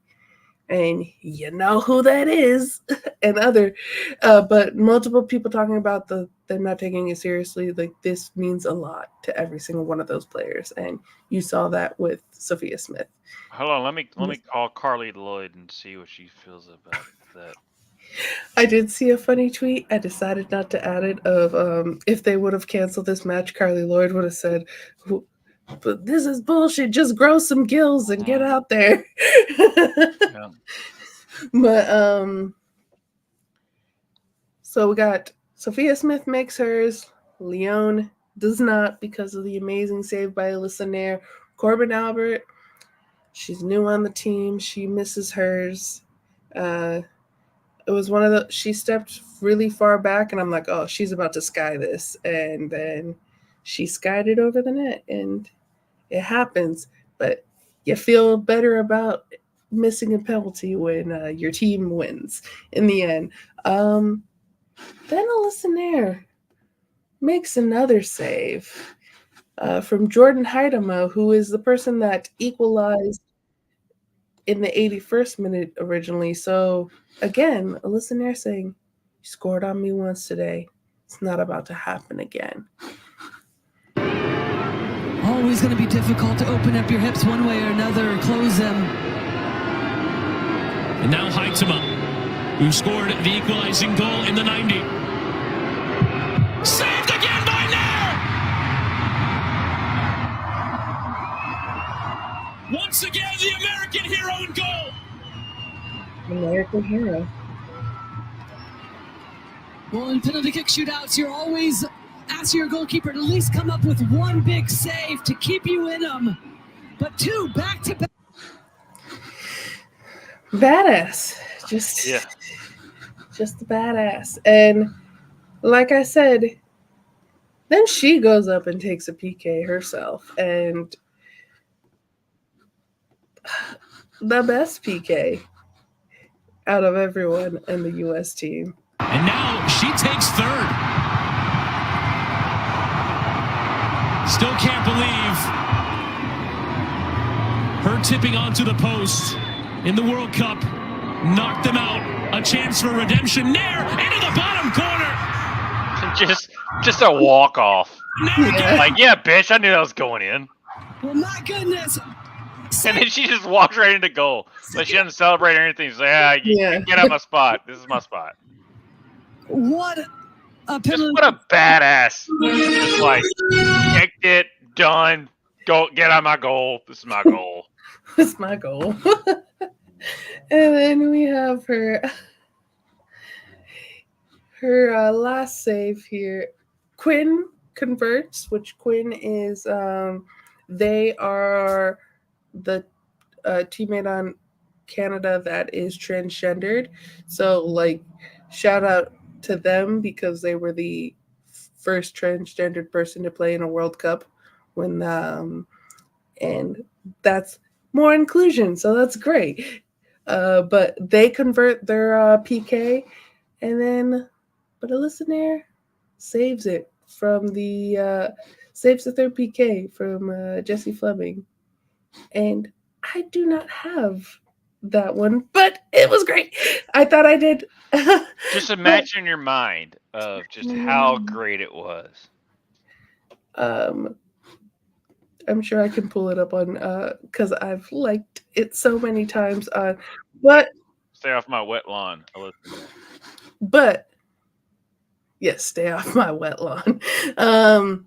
and you know who that is, and but multiple people talking about them not taking it seriously, like this means a lot to every single one of those players, and you saw that with Sophia Smith. Hold on, let me call Carly Lloyd and see what she feels about that. I did see a funny tweet. I decided not to add it. Of if they would have canceled this match, Carly Lloyd would have said, "But this is bullshit. Just grow some gills and get out there." Yeah. But so we got Sophia Smith makes hers. Leon does not because of the amazing save by Alyssa Nair. Corbin Albert, she's new on the team. She misses hers. It was one of the, she stepped really far back and I'm like, oh, she's about to sky this. And then she skied it over the net and it happens. But you feel better about missing a penalty when your team wins in the end. Then Alyssa Nair makes another save from Jordan Heidema, who is the person that equalized in the 81st minute originally. So again, Alyssa Nair saying, "You scored on me once today. It's not about to happen again." Always going to be difficult to open up your hips one way or another or close them. And now Heitema, who scored the equalizing goal in the 90. Saved again by Nair! Once again, the American hero in goal. American hero. Well, in penalty kick shootouts, you're always asking your goalkeeper to at least come up with one big save to keep you in them. But 2 back-to-back. Badass. Just the badass. And like I said, then she goes up and takes a PK herself. And the best PK out of everyone in the U.S. team. And now she takes third. Still can't believe her tipping onto the post in the World Cup knocked them out. A chance for redemption. Nair into the bottom corner. Just a walk off. Like, yeah, bitch, I knew that was going in. Well, my goodness. And then she just walks right into goal. But she doesn't celebrate or anything. She's like, get out my spot. This is my spot. What a penalty. Just what a badass. Just like, kicked it, done. Go, get out my goal. This is my goal. This is my goal. And then we have her last save here. Quinn converts, which Quinn is, they are the teammate on Canada that is transgendered. So, like, shout out to them because they were the first transgendered person to play in a World Cup when, and that's more inclusion. So that's great. But they convert their PK, and then, but Alyssa Nair saves it from the saves the third PK from Jesse Fleming. And I do not have that one, but it was great. I thought I did. Just imagine in your mind of just how great it was. I'm sure I can pull it up on because I've liked it so many times on, but stay off my wet lawn. But yes, stay off my wet lawn. I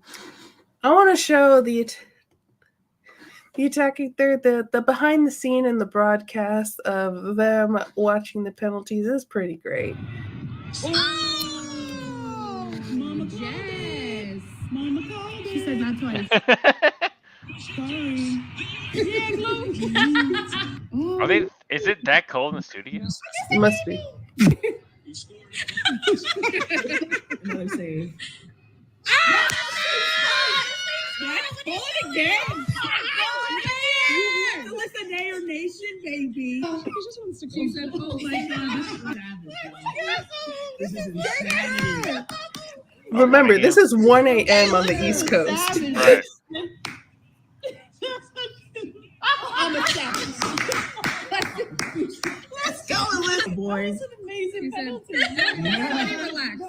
want to show the attacking third, the behind the scene and the broadcast of them watching the penalties is pretty great. Oh, Mama yes. Mama called it. She said not twice. Sorry. Are they? Is it that cold in the studio? It must be. Another save. That's full again. Listen, Nair Nation, baby. She said, "Oh my God, this is insanity." Remember, this is 1 a.m. on the East Coast. Right. I'm a savage. Let's go, Alyssa. Boys. That's an amazing penalty. Everybody relax.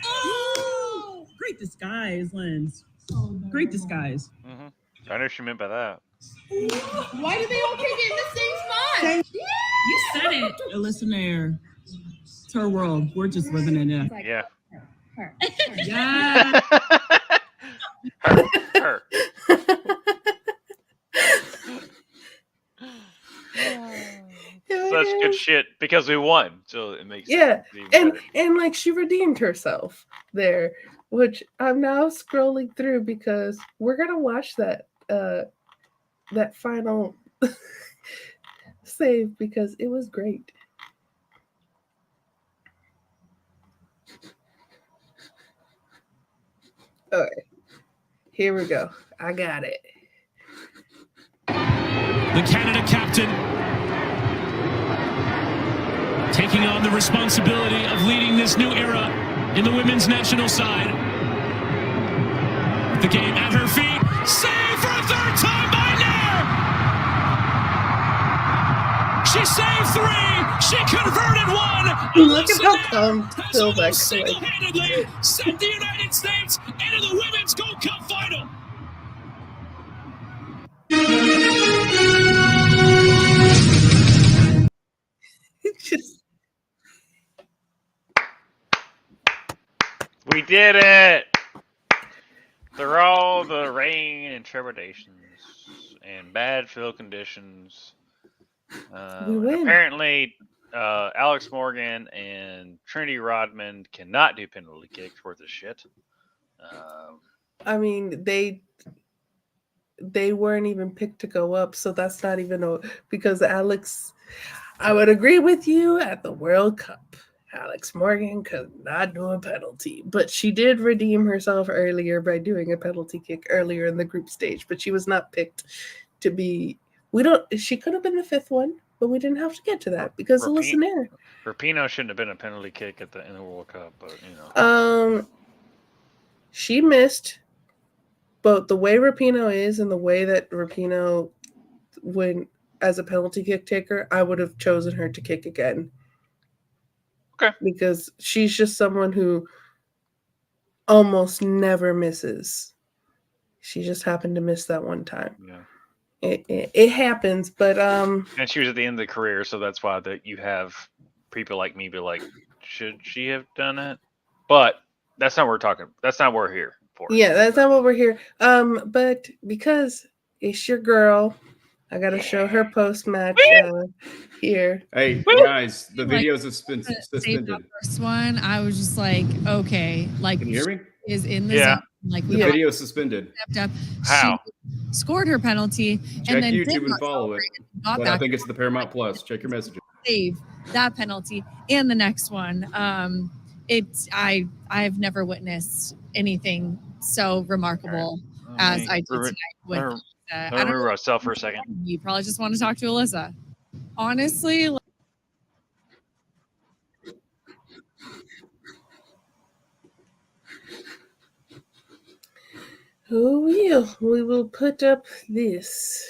Oh! Great disguise, Lens. Great disguise. I know what she meant by that. Why do they all kick it in the same spot? You said it. Alyssa Nair. It's her world. We're just living in it. Yeah. Her. Yeah. Her. Such good shit because we won, so it makes Yeah, sense. and like she redeemed herself there, which I'm now scrolling through because we're gonna watch that that final save because it was great. All right, here we go. I got it. The Canada captain taking on the responsibility of leading this new era in the women's national side. The game at her feet. Save for a third time by Nair! She saved three. She converted one. Look at how calm Phil back single-handedly sent the United States into the Women's Gold Cup final. We did it! Through all the rain and trepidations and bad field conditions. We win. Apparently, Alex Morgan and Trinity Rodman cannot do penalty kicks worth of shit. I mean, they weren't even picked to go up, so that's not even because Alex. I would agree with you at the World Cup. Alex Morgan could not do a penalty, but she did redeem herself earlier by doing a penalty kick earlier in the group stage, but she was not picked to be. She could have been the fifth one, but we didn't have to get to that because Alyssa Nair. Rapinoe shouldn't have been a penalty kick in the World Cup, but you know. She missed, but the way Rapinoe is and the way that Rapinoe went as a penalty kick taker, I would have chosen her to kick again. Okay. Because she's just someone who almost never misses. She just happened to miss that one time. Yeah. It happens, but and she was at the end of the career, so that's why that you have people like me be like, should she have done it? But that's not what we're talking. That's not what we're here for. Yeah, that's not what we're here. But because it's your girl, I gotta show her post match here. Hey guys, the videos have been suspended. First one, I was just like, okay, like can you hear me? Is in the zone. Like the video suspended. Stepped up. How? She scored her penalty. Check and then YouTube and follow it. But I think it's the Paramount Plus. Check your messages. Save that penalty and the next one. I've never witnessed anything so remarkable as I did tonight with. I don't remember myself for a second. You probably just want to talk to Alyssa. Honestly. Oh, we will put up this.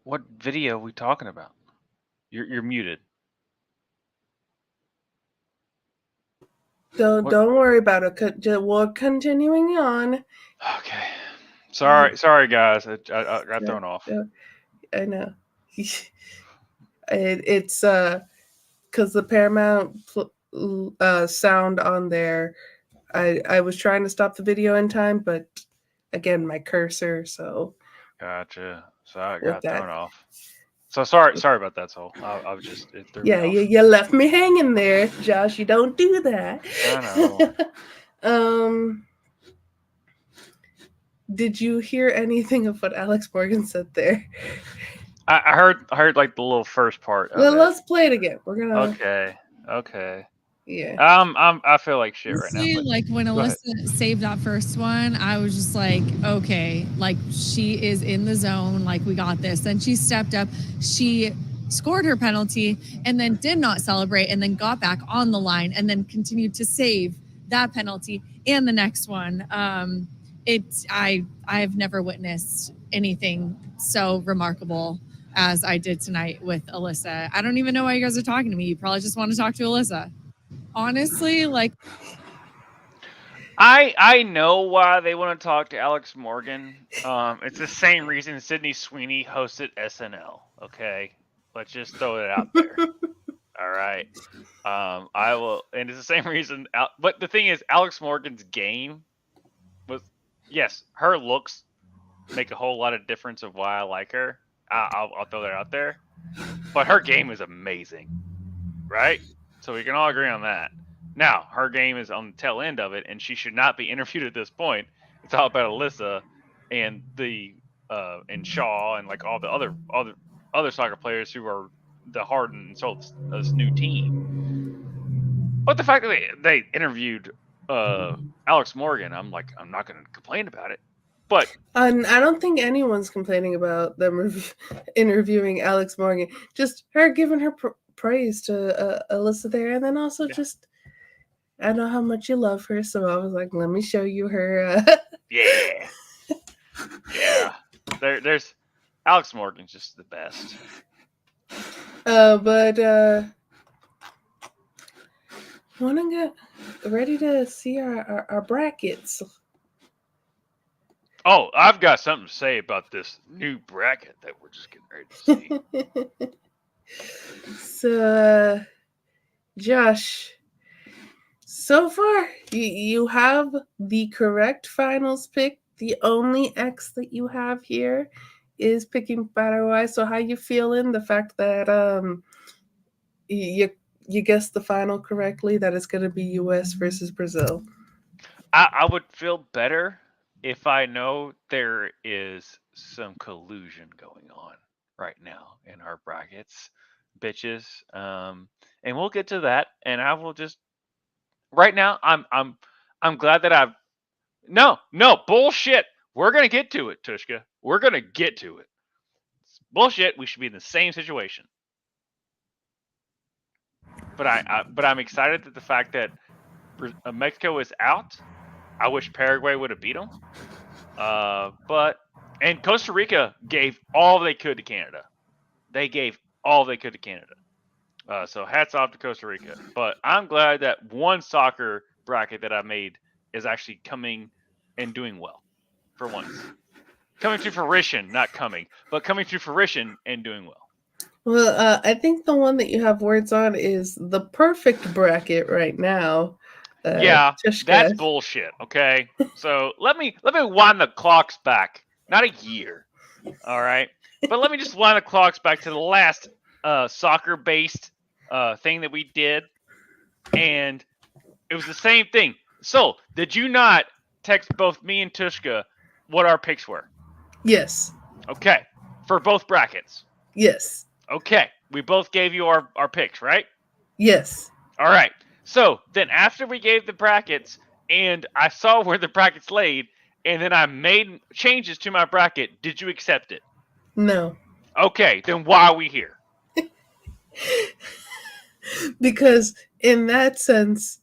What video are we talking about? You're muted. Don't worry about it. We're continuing on. Okay. Sorry, guys. I got thrown off. I know. It's because the Paramount sound on there. I was trying to stop the video in time, but again, my cursor. So gotcha. So I got thrown off. So sorry about that, Soul. I was just it threw me off. You left me hanging there, Josh. You don't do that. I know. Did you hear anything of what Alex Morgan said there? I heard like the little first part. Let's play it again. We're gonna. Okay. Yeah. I feel like shit right now. But like when Alyssa saved that first one, I was just like, okay, like she is in the zone. Like we got this. Then she stepped up. She scored her penalty and then did not celebrate and then got back on the line and then continued to save that penalty and the next one. I've never witnessed anything so remarkable as I did tonight with Alyssa. I don't even know why you guys are talking to me. You probably just want to talk to Alyssa. Honestly, like I know why they want to talk to Alex Morgan. It's the same reason Sydney Sweeney hosted SNL. Okay, let's just throw it out there. All right. I will, and it's the same reason. But the thing is, Alex Morgan's game was, yes, her looks make a whole lot of difference of why I like her. I'll throw that out there. But her game is amazing, right? So we can all agree on that. Now, her game is on the tail end of it, and she should not be interviewed at this point. It's all about Alyssa and and Shaw and like all the other soccer players who are the heart and soul of this new team. But the fact that they interviewed Alex Morgan, I'm not going to complain about it. But I don't think anyone's complaining about them interviewing Alex Morgan. Just her giving her praise to Alyssa there, and then also just, I know how much you love her, so I was like, let me show you her. Yeah. There's Alex Morgan's just the best. But want to get ready to see our brackets. Oh, I've got something to say about this new bracket that we're just getting ready to see. So, Josh, so far you have the correct finals pick. The only X that you have here is picking Paraguay. So how you feeling? The fact that you guessed the final correctly, that it's going to be U.S. versus Brazil. I would feel better if I know there is some collusion going on right now in our brackets, bitches. And we'll get to that. And I will just right now. I'm glad that I've no bullshit. We're gonna get to it, Tushka. We're gonna get to it. It's bullshit. We should be in the same situation. But I'm excited that the fact that Mexico is out. I wish Paraguay would have beat them. And Costa Rica gave all they could to Canada. They gave all they could to Canada. So hats off to Costa Rica. But I'm glad that one soccer bracket that I made is actually coming and doing well for once. Coming to fruition, not coming, but coming to fruition and doing well. Well, I think the one that you have words on is the perfect bracket right now. Yeah, tches. that's bullshit. Okay, so let me wind the clocks back, not a year, all right, but let me just wind the clocks back to the last soccer-based thing that we did, and it was the same thing. So, did you not text both me and Tushka what our picks were? Yes. Okay, for both brackets. Yes. Okay, we both gave you our picks, right? Yes. All right. So then after we gave the brackets and I saw where the brackets laid and then I made changes to my bracket, did you accept it? No. Okay, then why are we here? Because in that sense,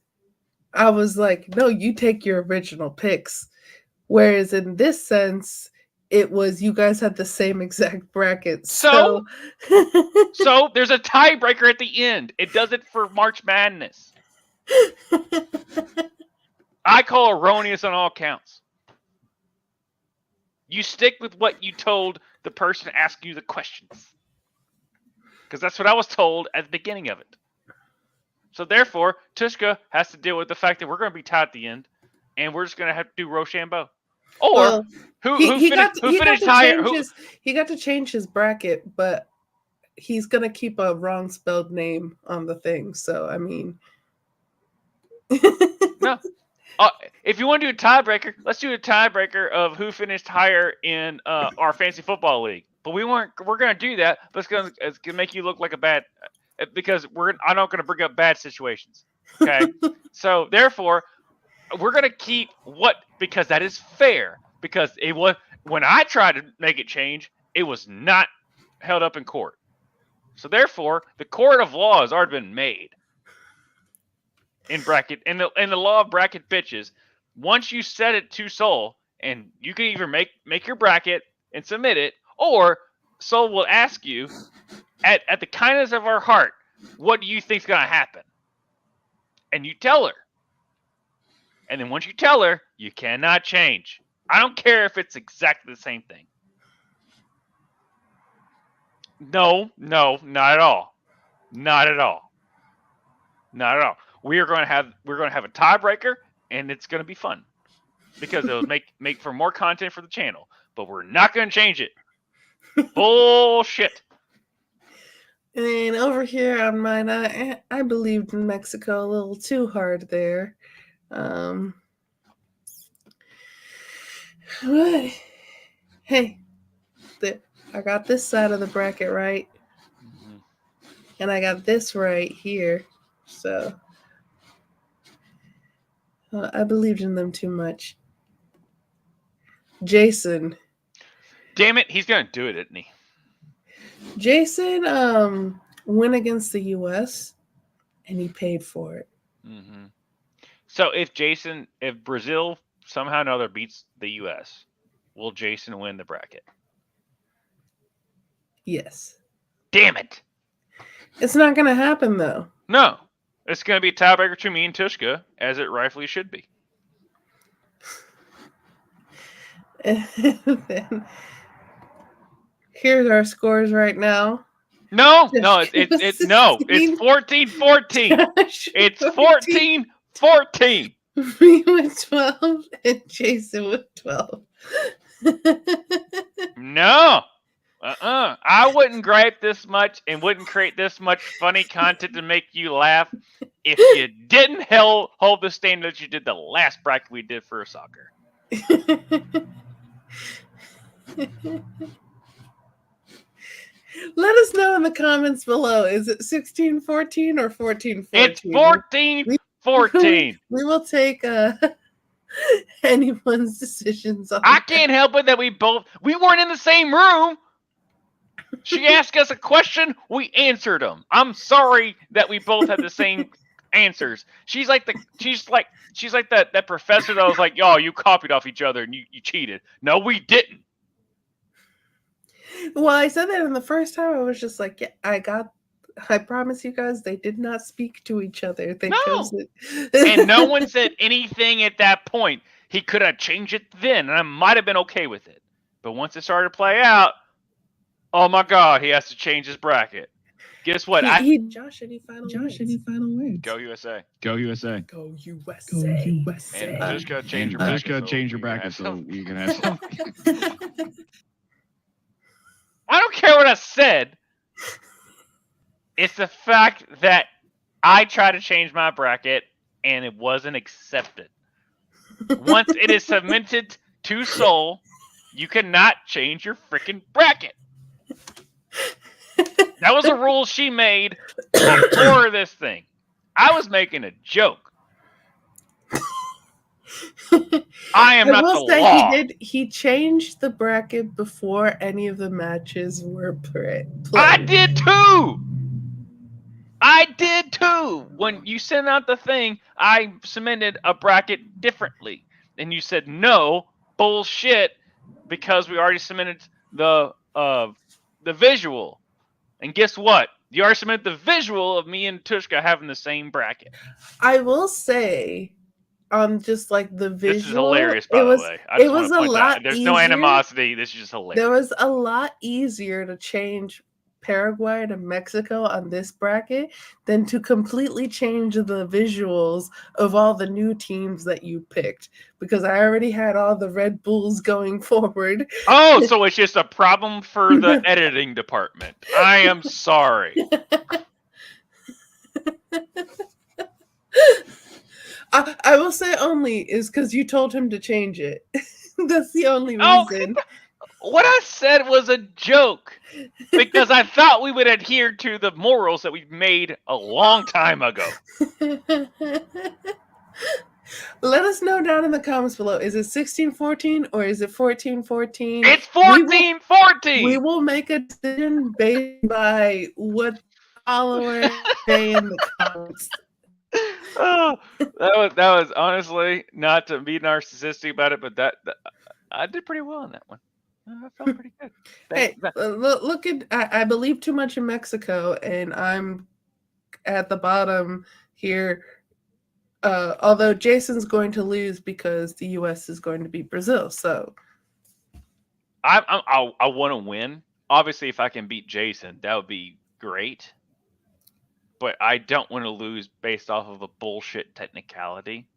I was like, no, you take your original picks. Whereas in this sense, it was you guys had the same exact brackets. So there's a tiebreaker at the end. It does it for March Madness. I call erroneous on all counts. You stick with what you told the person asking you the questions. Because that's what I was told at the beginning of it. So therefore, Tushka has to deal with the fact that we're going to be tied at the end, and we're just going to have to do Rochambeau. Or he got to change his bracket, but he's going to keep a wrong spelled name on the thing. So I mean, no. If you want to do a tiebreaker, let's do a tiebreaker of who finished higher in our fantasy football league. But we're going to do that, but it's going to make you look like a bad, because I'm not going to bring up bad situations. Okay, so therefore, we're going to keep because that is fair. Because it was when I tried to make it change, it was not held up in court. So therefore, the court of law has already been made. In the law of bracket bitches, once you set it to Soul, and you can either make your bracket and submit it, or Soul will ask you, at the kindness of our heart, what do you think's going to happen? And you tell her. And then once you tell her, you cannot change. I don't care if it's exactly the same thing. No, not at all. Not at all. Not at all. We're going to have a tiebreaker, and it's going to be fun because it'll make for more content for the channel. But we're not going to change it. Bullshit. And then over here on mine, I believed in Mexico a little too hard there. But hey, I got this side of the bracket right, and I got this right here. So I believed in them too much. Jason. Damn it, he's going to do it, isn't he? Jason went against the U.S. and he paid for it. Mm-hmm. So if Brazil somehow or another beats the U.S., will Jason win the bracket? Yes. Damn it. It's not going to happen, though. No. It's going to be a tiebreaker between me and Tushka, as it rightfully should be. Then, here's our scores right now. No, it's 14-14. It's 14-14. Me with 12 and Jason with 12. No. I wouldn't gripe this much and wouldn't create this much funny content to make you laugh if you didn't hold the standard that you did the last bracket we did for soccer. Let us know in the comments below. Is it 16-14 or 14-14? It's 14-14. We will take anyone's decisions on I can't help it that we weren't in the same room. She asked us a question, we answered them. I'm sorry that we both had the same answers. She's like that professor that was like, "Yo, you copied off each other and you cheated." No, we didn't. Well, I said that in the first time. I was just like, yeah, I promise you guys, they did not speak to each other. They chose it. And no one said anything at that point. He could have changed it then, and I might have been okay with it. But once it started to play out, oh my God, he has to change his bracket. Guess what? Josh, any final words? Go USA. Go USA. Go USA. Go USA. And just gotta change your And bracket. just gotta change your bracket so you can have some. I don't care what I said. It's the fact that I tried to change my bracket and it wasn't accepted. Once it is submitted to Seoul, you cannot change your freaking bracket. That was a rule she made before this thing. I was making a joke. I am not the law. He changed the bracket before any of the matches were played. I did too. When you sent out the thing, I submitted a bracket differently. And you said, no, bullshit, because we already submitted the visual. And guess what? You already submitted the visual of me and Tushka having the same bracket. I will say, just like the visual. This is hilarious, by the way. It was a lot There's easier. no animosity. This is just hilarious. There was a lot easier to change Paraguay to Mexico on this bracket than to completely change the visuals of all the new teams that you picked, because I already had all the Red Bulls going forward. Oh, so it's just a problem for the editing department. I am sorry. I will say only is because you told him to change it. That's the only reason. What I said was a joke because I thought we would adhere to the morals that we made a long time ago. Let us know down in the comments below. Is it 16-14 or is it 14-14? It's 14-14. We will make a decision based by what followers say in the comments. Oh, that was honestly, not to be narcissistic about it, but that I did pretty well on that one. I felt pretty good. Hey, look at I believe too much in Mexico, and I'm at the bottom here. Although Jason's going to lose because the U.S. is going to beat Brazil, so I want to win. Obviously, if I can beat Jason, that would be great. But I don't want to lose based off of a bullshit technicality.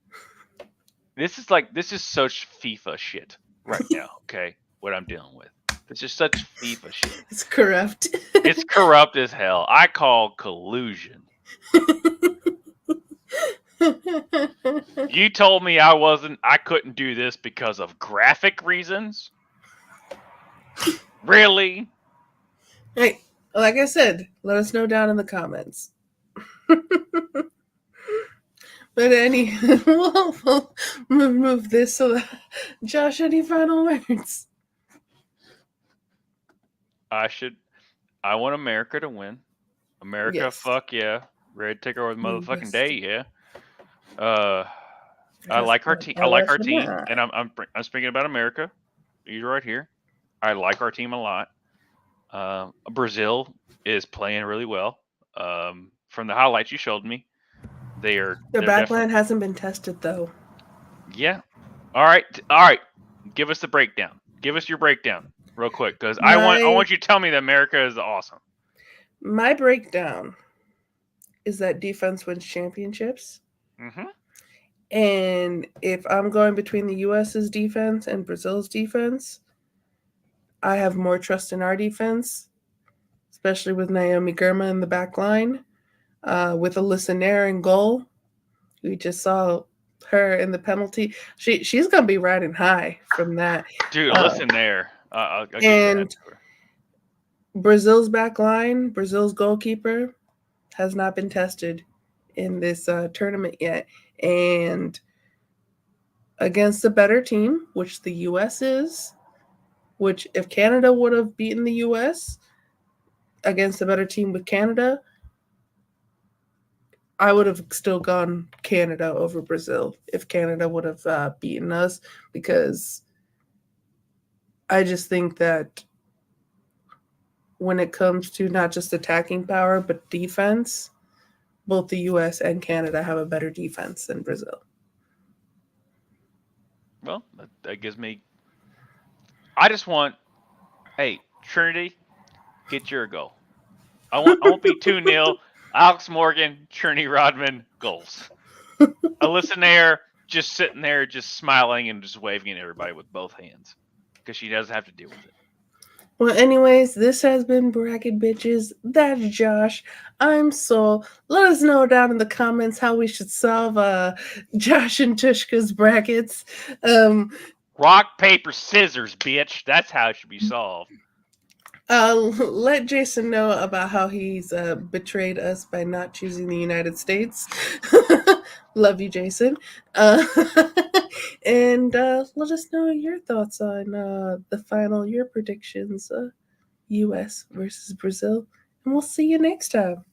This is such FIFA shit right now. Okay. What I'm dealing with. It's just such FIFA shit. It's corrupt. It's corrupt as hell. I call collusion. You told me I couldn't do this because of graphic reasons? Really? Hey, like I said, let us know down in the comments. But we'll move this so that Josh, any final words? I want America to win. America, yes. Fuck yeah. Ready to take over the motherfucking day, yeah. I like our team. I like our team, and I'm speaking about America. You're right here. I like our team a lot. Brazil is playing really well. From the highlights you showed me, their backline hasn't been tested though. Yeah. All right. Give us the breakdown. Give us your breakdown. Real quick, because I want you to tell me that America is awesome. My breakdown is that defense wins championships. Mm-hmm. And if I'm going between the U.S.'s defense and Brazil's defense, I have more trust in our defense, especially with Naomi Girma in the back line, with Alyssa Nair in goal. We just saw her in the penalty. She's going to be riding high from that. Dude, Alyssa Nair. I'll give and Brazil's back line, Brazil's goalkeeper, has not been tested in this tournament yet. And against a better team, which the U.S. is, which if Canada would have beaten the U.S. against a better team with Canada, I would have still gone Canada over Brazil if Canada would have beaten us, because I just think that when it comes to not just attacking power but defense, both the U.S. and Canada have a better defense than Brazil. Well, that gives me. I just want, hey, Trinity, get your goal. I won't be 2-0. Alex Morgan, Trinity Rodman, goals. Alyssa Nair just sitting there, just smiling and just waving at everybody with both hands because she doesn't have to deal with it. Well, anyways, this has been Bracket Bitches. That's Josh. I'm Sol. Let us know down in the comments how we should solve Josh and Tushka's brackets. Rock, paper, scissors, bitch. That's how it should be solved. Let Jason know about how he's betrayed us by not choosing the United States. Love you, Jason. And let us know your thoughts on the final, your predictions, U.S. versus Brazil. And we'll see you next time.